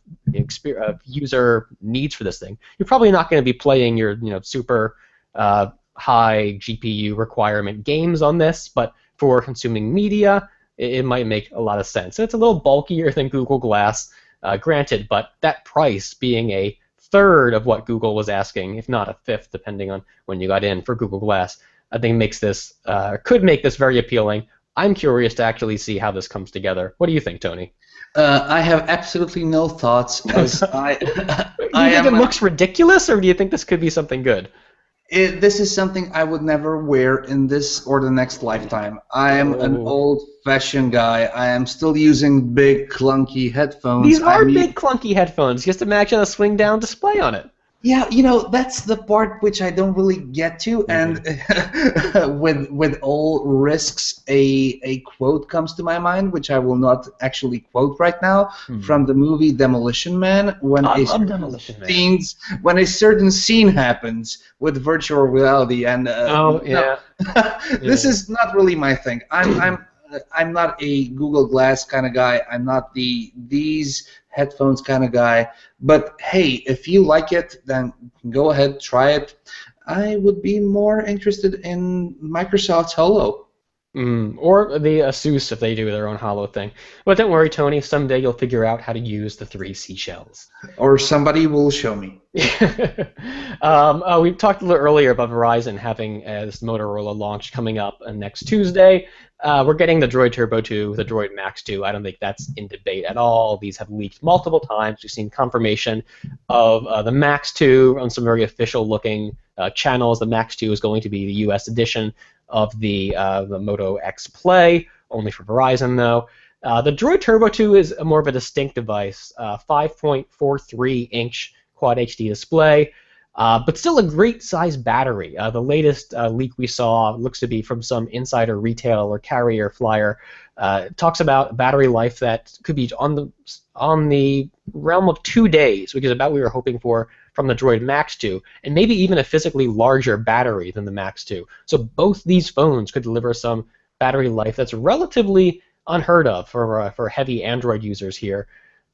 user needs for this thing. You're probably not going to be playing your super high GPU requirement games on this, but for consuming media, it might make a lot of sense. And it's a little bulkier than Google Glass, granted, but that price being a third of what Google was asking, if not a fifth, depending on when you got in for Google Glass, I think makes this could make this very appealing. I'm curious to actually see how this comes together. What do you think, Tony? I have absolutely no thoughts. As do you think it looks ridiculous, or do you think this could be something good? This is something I would never wear in this or the next lifetime. I am an old-fashioned guy. I am still using big, clunky headphones. These are big, clunky headphones. Just imagine a swing-down display on it. Yeah, that's the part which I don't really get to, and with all risks, a quote comes to my mind, which I will not actually quote right now, from the movie Demolition Man, when when a certain scene happens with virtual reality, and this is not really my thing. I'm not a Google Glass kind of guy. I'm not these headphones kind of guy. But hey, if you like it, then go ahead, try it. I would be more interested in Microsoft's Holo. Or the Asus if they do their own Holo thing. But don't worry, Tony. Someday you'll figure out how to use the 3 seashells. Or somebody will show me. We talked a little earlier about Verizon having this Motorola launch coming up next Tuesday. We're getting the Droid Turbo 2, the Droid Max 2. I don't think that's in debate at all. These have leaked multiple times. We've seen confirmation of the Max 2 on some very official-looking channels. The Max 2 is going to be the U.S. edition of the Moto X Play, only for Verizon, though. The Droid Turbo 2 is more of a distinct device, 5.43-inch Quad HD display. But still a great size battery. The latest leak we saw looks to be from some insider retail or carrier flyer. It talks about battery life that could be on the realm of 2 days, which is about what we were hoping for from the Droid Max 2, and maybe even a physically larger battery than the Max 2. So both these phones could deliver some battery life that's relatively unheard of for heavy Android users here.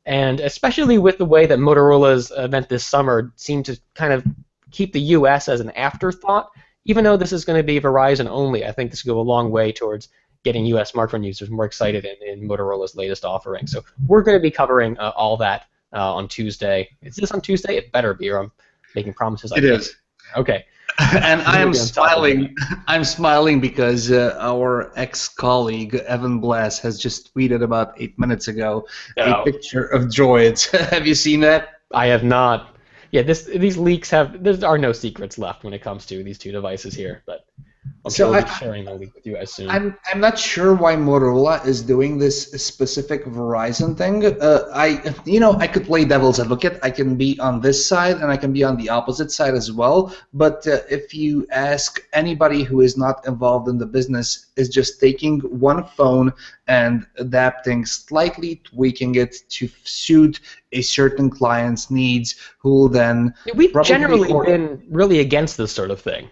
And especially with the way that Motorola's event this summer seemed to kind of keep the U.S. as an afterthought, even though this is going to be Verizon only, I think this will go a long way towards getting U.S. smartphone users more excited in Motorola's latest offering. So we're going to be covering all that on Tuesday. Is this on Tuesday? It better be, or I'm making promises. It is. Okay. And I am smiling. I'm smiling because our ex-colleague Evan Blass has just tweeted about 8 minutes ago a picture of droids. Have you seen that? I have not. Yeah, these leaks there are no secrets left when it comes to these two devices here, but I'll be sharing the leak with you guys soon. I'm not sure why Motorola is doing this specific Verizon thing. I could play devil's advocate. I can be on this side and I can be on the opposite side as well. But if you ask anybody who is not involved in the business, is just taking one phone and adapting, slightly tweaking it to suit a certain client's needs, who will then we've generally been really against this sort of thing.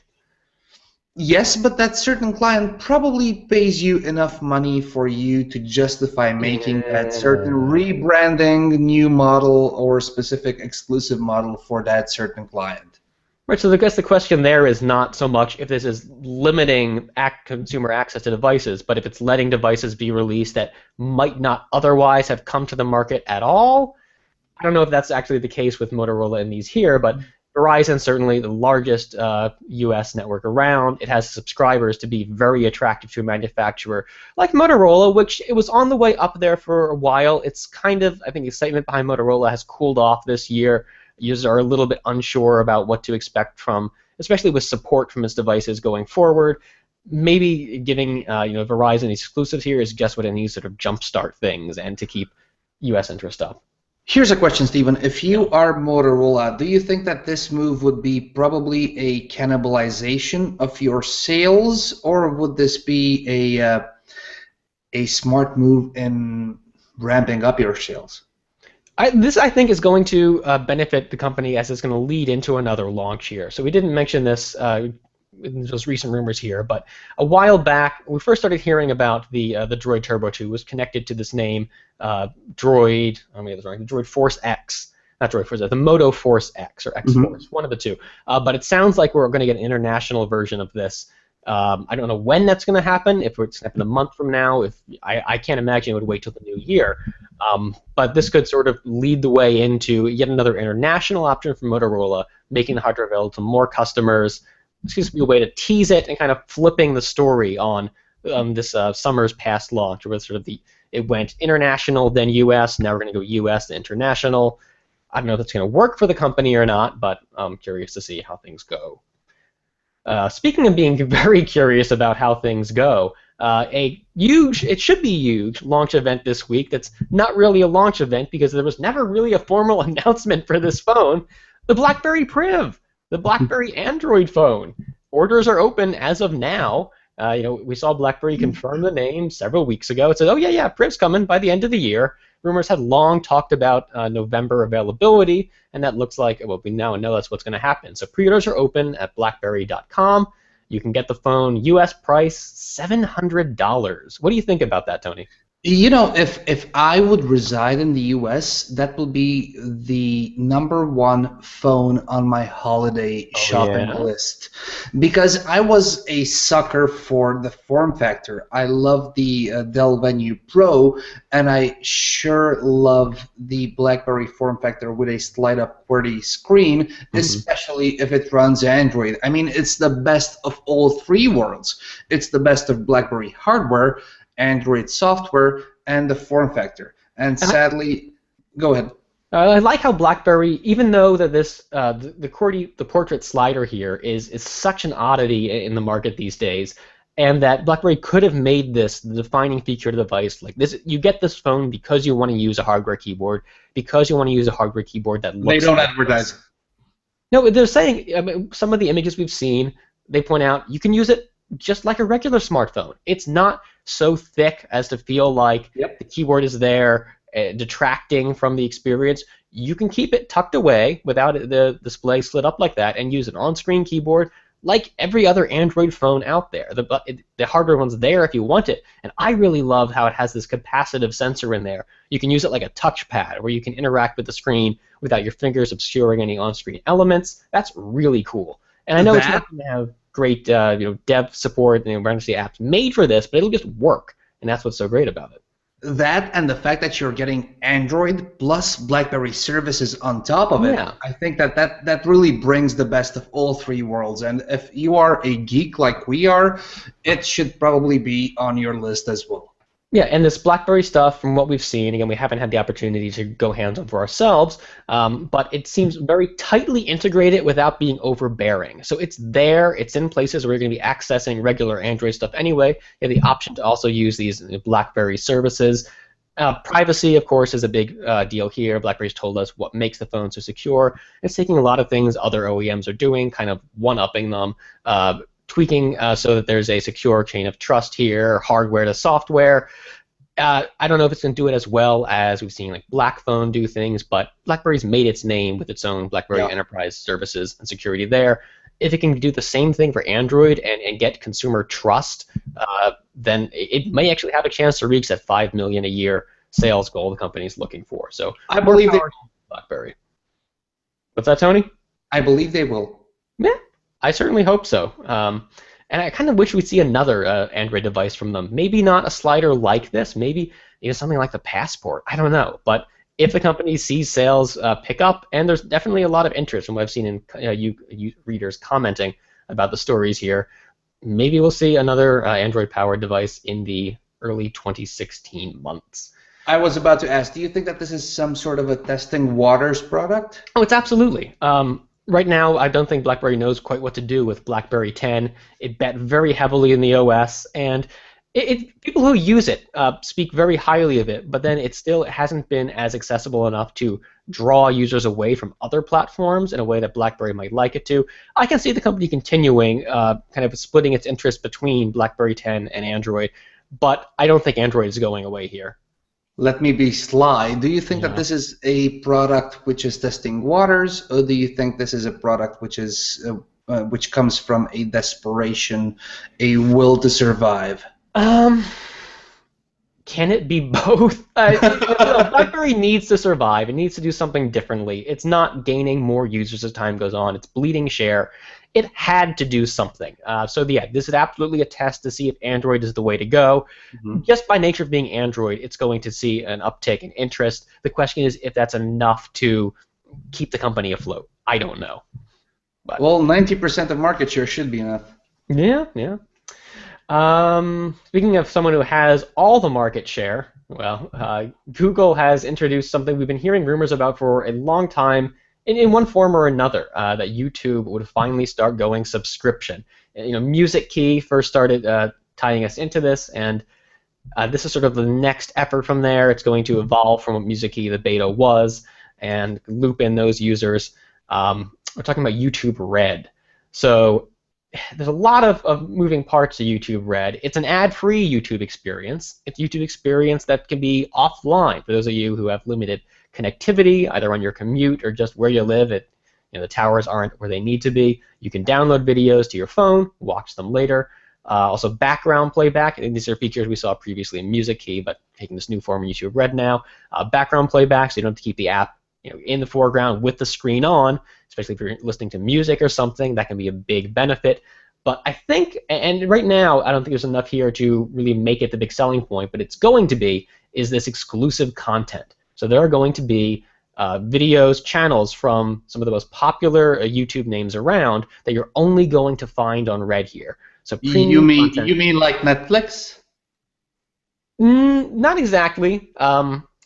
Yes, but that certain client probably pays you enough money for you to justify making that certain rebranding, new model, or specific exclusive model for that certain client. Right, so I guess the question there is not so much if this is limiting consumer access to devices, but if it's letting devices be released that might not otherwise have come to the market at all. I don't know if that's actually the case with Motorola in these here, but Verizon, certainly the largest U.S. network around. It has subscribers to be very attractive to a manufacturer like Motorola, which it was on the way up there for a while. It's kind of, I think, excitement behind Motorola has cooled off this year. Users are a little bit unsure about what to expect from, especially with support from its devices going forward. Maybe giving Verizon exclusives here is just what it needs to sort of jumpstart things and to keep U.S. interest up. Here's a question, Stephen. If you are Motorola, do you think that this move would be probably a cannibalization of your sales, or would this be a smart move in ramping up your sales? This, I think, is going to benefit the company as it's going to lead into another launch year. So we didn't mention this in those recent rumors here, but a while back, we first started hearing about the Droid Turbo 2 was connected to this name, Droid Force X. Not Droid Force X, the Moto Force X or X Force, one of the two. But it sounds like we're going to get an international version of this. I don't know when that's going to happen, if it's going to happen a month from now. I can't imagine it would wait till the new year. But this could sort of lead the way into yet another international option for Motorola, making the hardware available to more customers. This seems to be a way to tease it and kind of flipping the story on this summer's past launch, where sort of it went international, then U.S. Now we're going to go U.S. to international. I don't know if it's going to work for the company or not, but I'm curious to see how things go. Speaking of being very curious about how things go, it should be huge launch event this week that's not really a launch event because there was never really a formal announcement for this phone, the BlackBerry Priv, the BlackBerry Android phone. Orders are open as of now. We saw BlackBerry confirm the name several weeks ago. It said, oh yeah, Priv's coming by the end of the year. Rumors had long talked about November availability, and that looks like, well, we now know that's what's going to happen. So pre-orders are open at BlackBerry.com. You can get the phone, U.S. price $700. What do you think about that, Tony? If I would reside in the U.S., that will be the #1 phone on my holiday shopping list, because I was a sucker for the form factor. I love the Dell Venue Pro, and I sure love the BlackBerry form factor with a slide-up QWERTY screen, especially if it runs Android. I mean, it's the best of all three worlds. It's the best of BlackBerry hardware, Android software, and the form factor. And sadly, go ahead. I like how BlackBerry, even though that this the QWERTY, the portrait slider here is such an oddity in the market these days, and that BlackBerry could have made this the defining feature of the device. Like this, you get this phone because you want to use a hardware keyboard, because you want to use a hardware keyboard that looks. They don't advertise. No, they're saying some of the images we've seen, they point out you can use it just like a regular smartphone. It's not so thick as to feel like the keyboard is there detracting from the experience. You can keep it tucked away without the display slid up like that and use an on-screen keyboard like every other Android phone out there. The hardware one's there if you want it, and I really love how it has this capacitive sensor in there. You can use it like a touchpad where you can interact with the screen without your fingers obscuring any on-screen elements. That's really cool. And I know it's not going to have great dev support and emergency apps made for this, but it'll just work, and that's what's so great about it. That and the fact that you're getting Android plus BlackBerry services on top of it, I think that really brings the best of all three worlds. And if you are a geek like we are, it should probably be on your list as well. Yeah, and this BlackBerry stuff, from what we've seen, again, we haven't had the opportunity to go hands-on for ourselves, but it seems very tightly integrated without being overbearing. So it's there, it's in places where you're going to be accessing regular Android stuff anyway. You have the option to also use these BlackBerry services. Privacy, of course, is a big deal here. BlackBerry's told us what makes the phone so secure. It's taking a lot of things other OEMs are doing, kind of one-upping them, tweaking so that there's a secure chain of trust here, hardware to software. I don't know if it's going to do it as well as we've seen like BlackPhone do things, but BlackBerry's made its name with its own BlackBerry Enterprise services and security there. If it can do the same thing for Android and get consumer trust, then it may actually have a chance to reach that 5 million a year sales goal the company's looking for. So I believe they BlackBerry. What's that, Tony? I believe they will. Yeah, I certainly hope so. And I kind of wish we'd see another Android device from them. Maybe not a slider like this. Maybe something like the Passport. I don't know. But if the company sees sales pick up, and there's definitely a lot of interest from what I've seen in you readers commenting about the stories here, maybe we'll see another Android-powered device in the early 2016 months. I was about to ask, do you think that this is some sort of a testing waters product? Oh, it's absolutely. Right now, I don't think BlackBerry knows quite what to do with BlackBerry 10. It bet very heavily in the OS, and people who use it speak very highly of it, but then it still hasn't been as accessible enough to draw users away from other platforms in a way that BlackBerry might like it to. I can see the company continuing kind of splitting its interest between BlackBerry 10 and Android, but I don't think Android is going away here. Let me be sly. Do you think that this is a product which is testing waters, or do you think this is a product which is which comes from a desperation, a will to survive? Can it be both? BlackBerry needs to survive. It needs to do something differently. It's not gaining more users as time goes on. It's bleeding share. It had to do something. So yeah, this is absolutely a test to see if Android is the way to go. Just by nature of being Android, it's going to see an uptick in interest. The question is if that's enough to keep the company afloat. I don't know. But, well, 90% of market share should be enough. Yeah, yeah. Speaking of someone who has all the market share, well, Google has introduced something we've been hearing rumors about for a long time, in one form or another, that YouTube would finally start going subscription. Music Key first started tying us into this, and this is sort of the next effort from there. It's going to evolve from what Music Key, the beta, was, and loop in those users. We're talking about YouTube Red. So there's a lot of moving parts to YouTube Red. It's an ad-free YouTube experience. It's a YouTube experience that can be offline for those of you who have limited connectivity, either on your commute or just where you live. The towers aren't where they need to be. You can download videos to your phone, watch them later. Also, background playback. And these are features we saw previously in Music Key, but taking this new form in YouTube Red now. Background playback, so you don't have to keep the app in the foreground with the screen on, especially if you're listening to music or something. That can be a big benefit. But I think, and right now, I don't think there's enough here to really make it the big selling point, but it's going to be, is this exclusive content. So there are going to be videos, channels from some of the most popular YouTube names around that you're only going to find on Red here. So you mean like Netflix? Not exactly.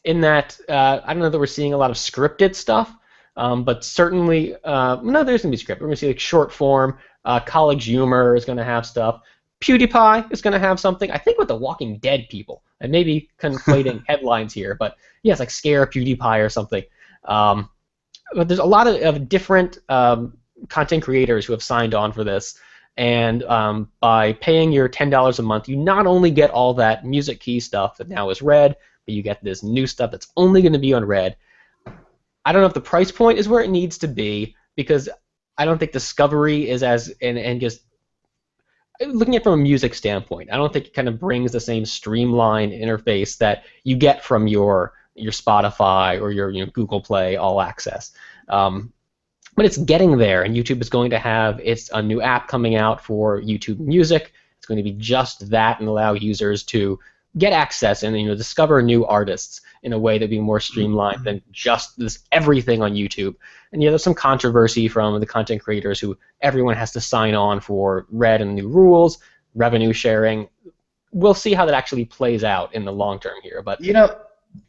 In that, I don't know that we're seeing a lot of scripted stuff, but certainly, no, there's going to be script. We're going to see like short form. College Humor is going to have stuff. PewDiePie is going to have something. I think with the Walking Dead people. And maybe conflating headlines here, but yes, like Scare PewDiePie or something. But there's a lot of different content creators who have signed on for this. And by paying your $10 a month, you not only get all that Music Key stuff that now is Red, but you get this new stuff that's only going to be on Red. I don't know if the price point is where it needs to be, because I don't think Discovery is as, and just looking at it from a music standpoint, I don't think it kind of brings the same streamlined interface that you get from your Spotify or your Google Play All Access. But it's getting there, and YouTube is going to have a new app coming out for YouTube Music. It's going to be just that and allow users to get access and discover new artists in a way that'd be more streamlined than just this everything on YouTube. And there's some controversy from the content creators who everyone has to sign on for Red and new rules, revenue sharing. we'll see how that actually plays out in the long term here. But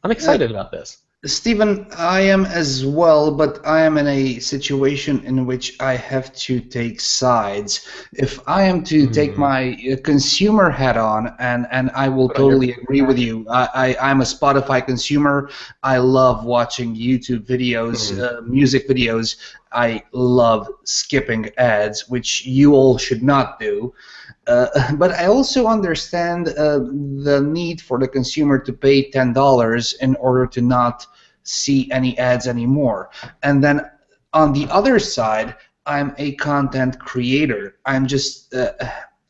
I'm excited about this. Stephen, I am as well, but I am in a situation in which I have to take sides. If I am to take my consumer hat on, and I will totally agree with you, I'm a Spotify consumer. I love watching YouTube videos, music videos. I love skipping ads, which you all should not do. But I also understand the need for the consumer to pay $10 in order to not see any ads anymore. And then on the other side, I'm a content creator. I'm just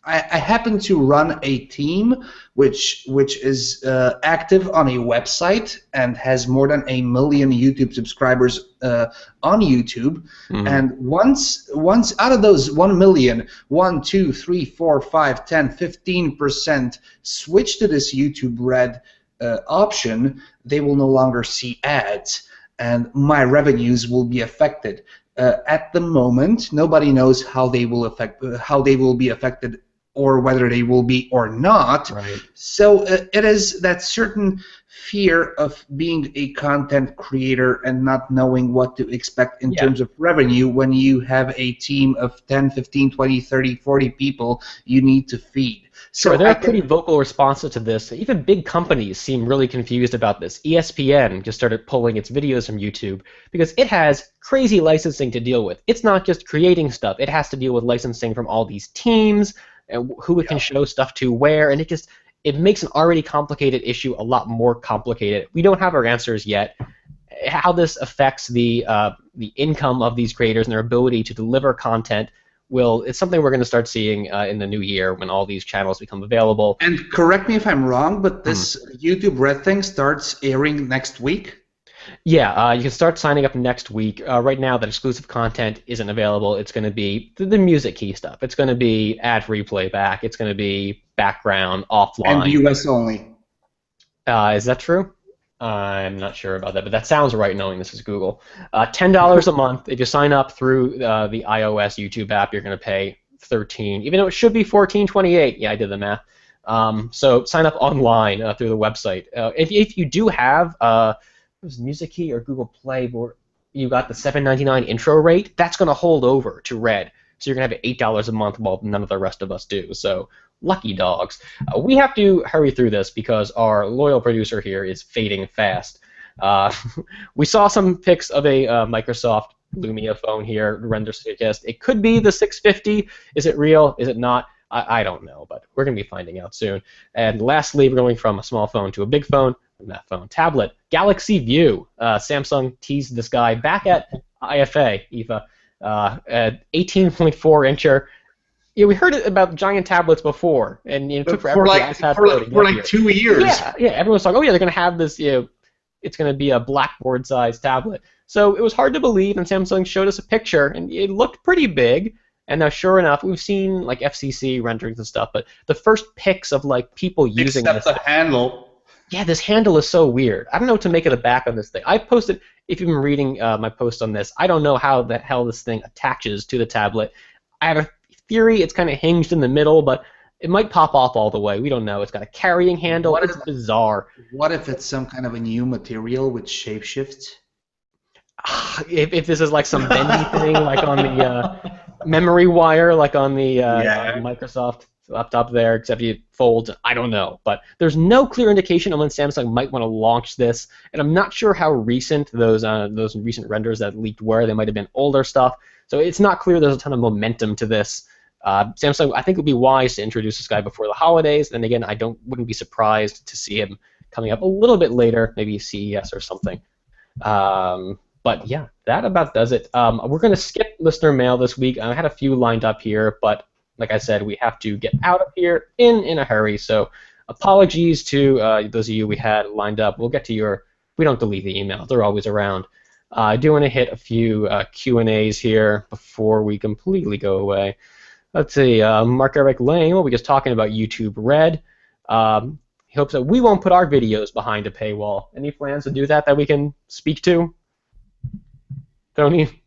I happen to run a team which is active on a website and has more than 1 million YouTube subscribers on YouTube. And once out of those 1 million, 1, 2, 3, 4, 5, 10, 15% switch to this YouTube Red option, they will no longer see ads, and my revenues will be affected. At the moment, nobody knows how they will be affected, or whether they will be or not. Right. So it is that certain fear of being a content creator and not knowing what to expect in terms of revenue when you have a team of 10, 15, 20, 30, 40 people you need to feed. So there are pretty vocal responses to this. Even big companies seem really confused about this. ESPN just started pulling its videos from YouTube because it has crazy licensing to deal with. It's not just creating stuff. It has to deal with licensing from all these teams and who it can show stuff to where, and it makes an already complicated issue a lot more complicated. We don't have our answers yet. How this affects the income of these creators and their ability to deliver content, it's something we're going to start seeing in the new year when all these channels become available. And correct me if I'm wrong, but this YouTube Red thing starts airing next week? Yeah, you can start signing up next week. Right now, that exclusive content isn't available. It's going to be the music key stuff. It's going to be ad-free playback. It's going to be background, offline. And US only. Is that true? I'm not sure about that, but that sounds right knowing this is Google. $10 a month. If you sign up through the iOS YouTube app, you're going to pay $13, even though it should be $14.28. Yeah, I did the math. So sign up online through the website. If you do have Music Key or Google Play, where you got the $7.99 intro rate, that's going to hold over to Red. So you're going to have $8 a month while none of the rest of us do. So lucky dogs. We have to hurry through this because our loyal producer here is fading fast. We saw some pics of a Microsoft Lumia phone here, render suggest. It could be the 650. Is it real? Is it not? I don't know, but we're going to be finding out soon. And lastly, we're going from a small phone to a big phone. That phone, tablet, Galaxy View. Samsung teased this guy back at IFA, at 18.4-incher. Yeah, we heard about giant tablets before, and it took forever for like 2 years. Yeah, everyone's like, oh yeah, they're going to have this, it's going to be a blackboard-sized tablet. So it was hard to believe, and Samsung showed us a picture, and it looked pretty big. And now, sure enough, we've seen like FCC renderings and stuff, but the first pics of like people using this. Except the handle. Yeah, this handle is so weird. I don't know what to make of the back of this thing. I posted, if you've been reading my post on this, I don't know how the hell this thing attaches to the tablet. I have a theory it's kind of hinged in the middle, but it might pop off all the way. We don't know. It's got a carrying handle. It's bizarre. What if it's some kind of a new material with shapeshifts? If this is like some bendy thing, like on the memory wire, like on the Microsoft laptop there, except you fold. I don't know, but there's no clear indication on when Samsung might want to launch this, and I'm not sure how recent those recent renders that leaked were. They might have been older stuff, so it's not clear there's a ton of momentum to this. Samsung, I think, would be wise to introduce this guy before the holidays. Then again, wouldn't be surprised to see him coming up a little bit later, maybe CES or something. But yeah, that about does it. We're going to skip listener mail this week. I had a few lined up here, but like I said, we have to get out of here in a hurry. So apologies to those of you we had lined up. We'll get to we don't delete the emails. They're always around. I do want to hit a few Q&As here before we completely go away. Let's see. Mark Eric Lane, we were just talking about YouTube Red. He hopes that we won't put our videos behind a paywall. Any plans to do that we can speak to? Tony?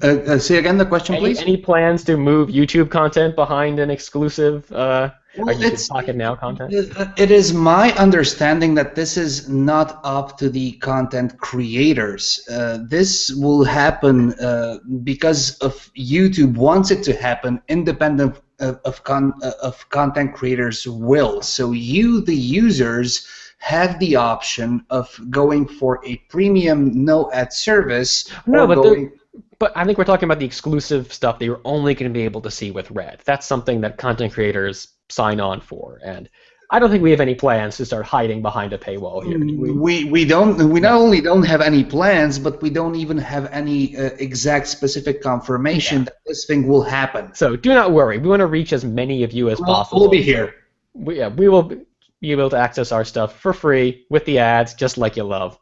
Say again the question, please. Any plans to move YouTube content behind an exclusive Pocketnow content? It is my understanding that this is not up to the content creators. This will happen because of YouTube wants it to happen independent of content creators' will. So you, the users, have the option of going for a premium no-ad service. But I think we're talking about the exclusive stuff that you're only going to be able to see with Red. That's something that content creators sign on for, and I don't think we have any plans to start hiding behind a paywall here. We not only don't have any plans, but we don't even have any exact specific confirmation that this thing will happen. So do not worry. We want to reach as many of you as possible. We'll be here. We will be able to access our stuff for free with the ads, just like you love.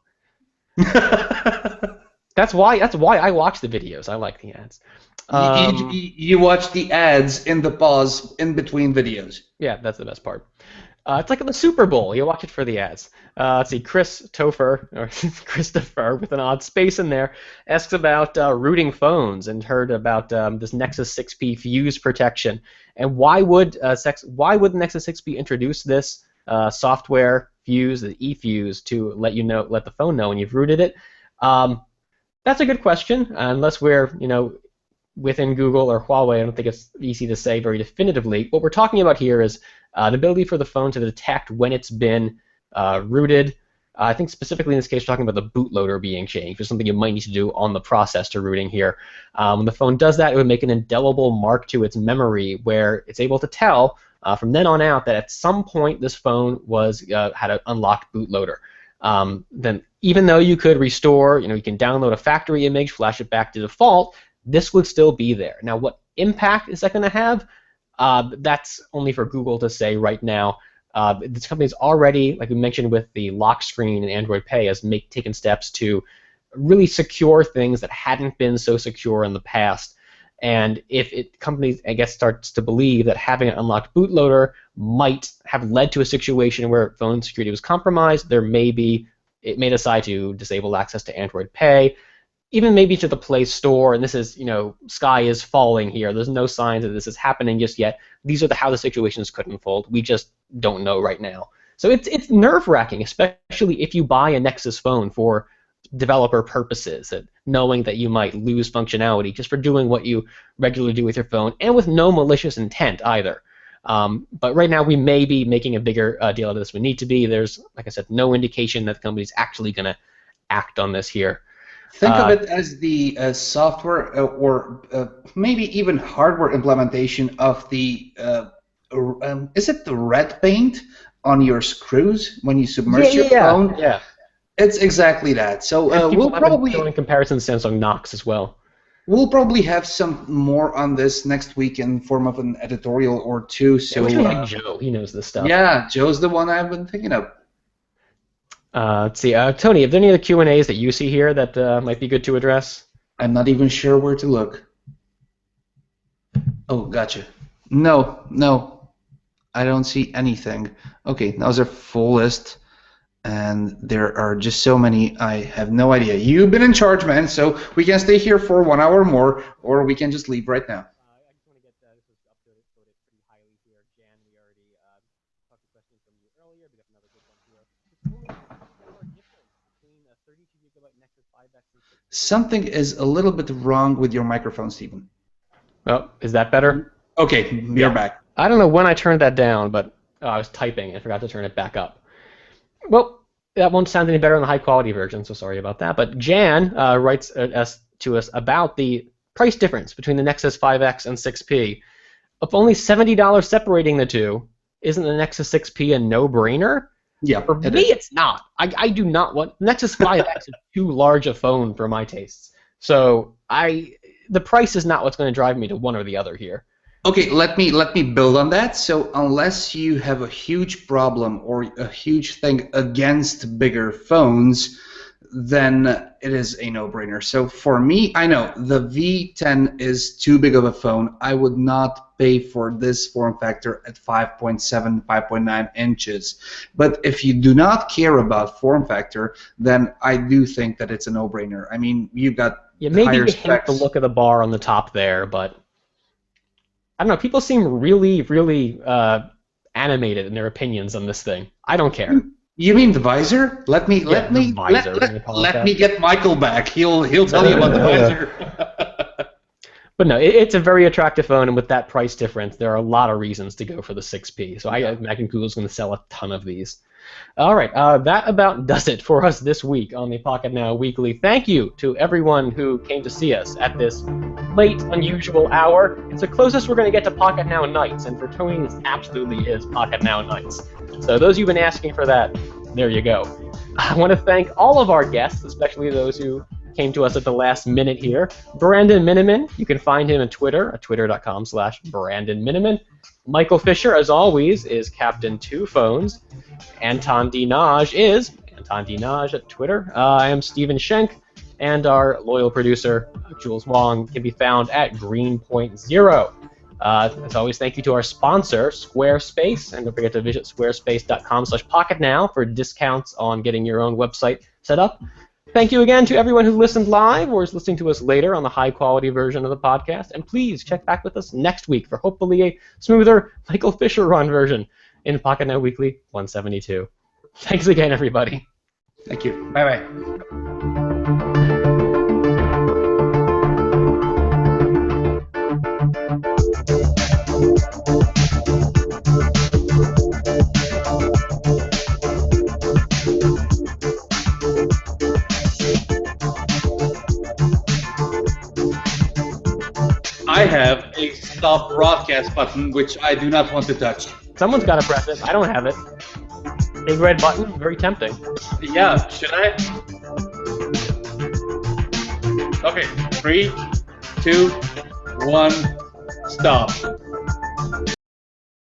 That's why I watch the videos. I like the ads. You watch the ads in the pause in between videos. Yeah, that's the best part. It's like the Super Bowl. You watch it for the ads. Let's see, Christopher with an odd space in there asks about rooting phones and heard about this Nexus 6P fuse protection and why would the Nexus 6P introduce this software fuse, the eFuse, to let the phone know when you've rooted it. That's a good question. Unless we're, within Google or Huawei, I don't think it's easy to say very definitively. What we're talking about here is the ability for the phone to detect when it's been rooted. I think specifically in this case, we're talking about the bootloader being changed, which is something you might need to do on the process to rooting here. When the phone does that, it would make an indelible mark to its memory where it's able to tell from then on out that at some point this phone had an unlocked bootloader. Then even though you could restore, you can download a factory image, flash it back to default, this would still be there. Now, what impact is that going to have? That's only for Google to say right now. This company's already, like we mentioned with the lock screen and Android Pay, has taken steps to really secure things that hadn't been so secure in the past. And if companies, I guess, starts to believe that having an unlocked bootloader might have led to a situation where phone security was compromised, it may decide to disable access to Android Pay, even maybe to the Play Store. And this is, sky is falling here. There's no signs that this is happening just yet. These are how the situations could unfold. We just don't know right now. So it's nerve-wracking, especially if you buy a Nexus phone for developer purposes, knowing that you might lose functionality just for doing what you regularly do with your phone, and with no malicious intent either. But right now we may be making a bigger deal out of this. We need to be. There's, like I said, no indication that the company's actually going to act on this here. Think of it as the software or maybe even hardware implementation of the, is it the red paint on your screws when you submerge your phone? Yeah. It's exactly that. So we'll probably in comparison to Samsung Knox as well. We'll probably have some more on this next week in form of an editorial or two. So like Joe, he knows this stuff. Yeah, Joe's the one I've been thinking of. Let's see, Tony, are there any other Q&As that you see here that might be good to address? I'm not even sure where to look. Oh, gotcha. No, I don't see anything. Okay, that was our full list. And there are just so many, I have no idea. You've been in charge, man, so we can stay here for 1 hour more, or we can just leave right now. I just want to get this is uploaded pretty highly here. Jan, we already talked a question from you earlier. We got another good one here. It's only $1 difference between a 32GB Nexus 5X and 6. Something is a little bit wrong with your microphone, Stephen. Oh, is that better? Okay, you're back. I don't know when I turned that down, but I was typing and forgot to turn it back up. Well, that won't sound any better on the high-quality version, so sorry about that. But Jan writes to us about the price difference between the Nexus 5X and 6P. If only $70 separating the two, isn't the Nexus 6P a no-brainer? Yeah, For me, it's not. I do not want... Nexus 5X is too large a phone for my tastes. So the price is not what's going to drive me to one or the other here. Okay, let me build on that. So unless you have a huge problem or a huge thing against bigger phones, then it is a no-brainer. So for me, I know the V10 is too big of a phone. I would not pay for this form factor at 5.7, 5.9 inches. But if you do not care about form factor, then I do think that it's a no-brainer. I mean, you've got Yeah, maybe higher you hate specs. the look of the bar on the top there, but I don't know. People seem really, really animated in their opinions on this thing. I don't care. You mean the visor? Let me the visor, let me get Michael back. He'll tell you about the visor. But no, it's a very attractive phone, and with that price difference, there are a lot of reasons to go for the 6P. So I imagine Google's going to sell a ton of these. All right, that about does it for us this week on the Pocketnow Weekly. Thank you to everyone who came to see us at this late, unusual hour. It's the closest we're going to get to Pocketnow Nights, and for Tony, this absolutely is Pocketnow Nights. So those of you who've been asking for that, there you go. I want to thank all of our guests, especially those who came to us at the last minute here. Brandon Miniman, you can find him on Twitter at twitter.com/Brandon Miniman. Michael Fisher, as always, is Captain Two Phones. Anton Dinaj is Anton Dinaj at Twitter. I am Stephen Schenk, and our loyal producer, Jules Wong, can be found at Greenpoint Zero. As always, thank you to our sponsor, Squarespace, and don't forget to visit squarespace.com/pocketnow for discounts on getting your own website set up. Thank you again to everyone who listened live or is listening to us later on the high-quality version of the podcast. And please check back with us next week for hopefully a smoother Michael Fisher-run version in Pocketnow Weekly 172. Thanks again, everybody. Thank you. Bye-bye. I have a stop broadcast button, which I do not want to touch. Someone's got to press it. I don't have it. Big red button, very tempting. Yeah, should I? Okay, 3, 2, 1, stop.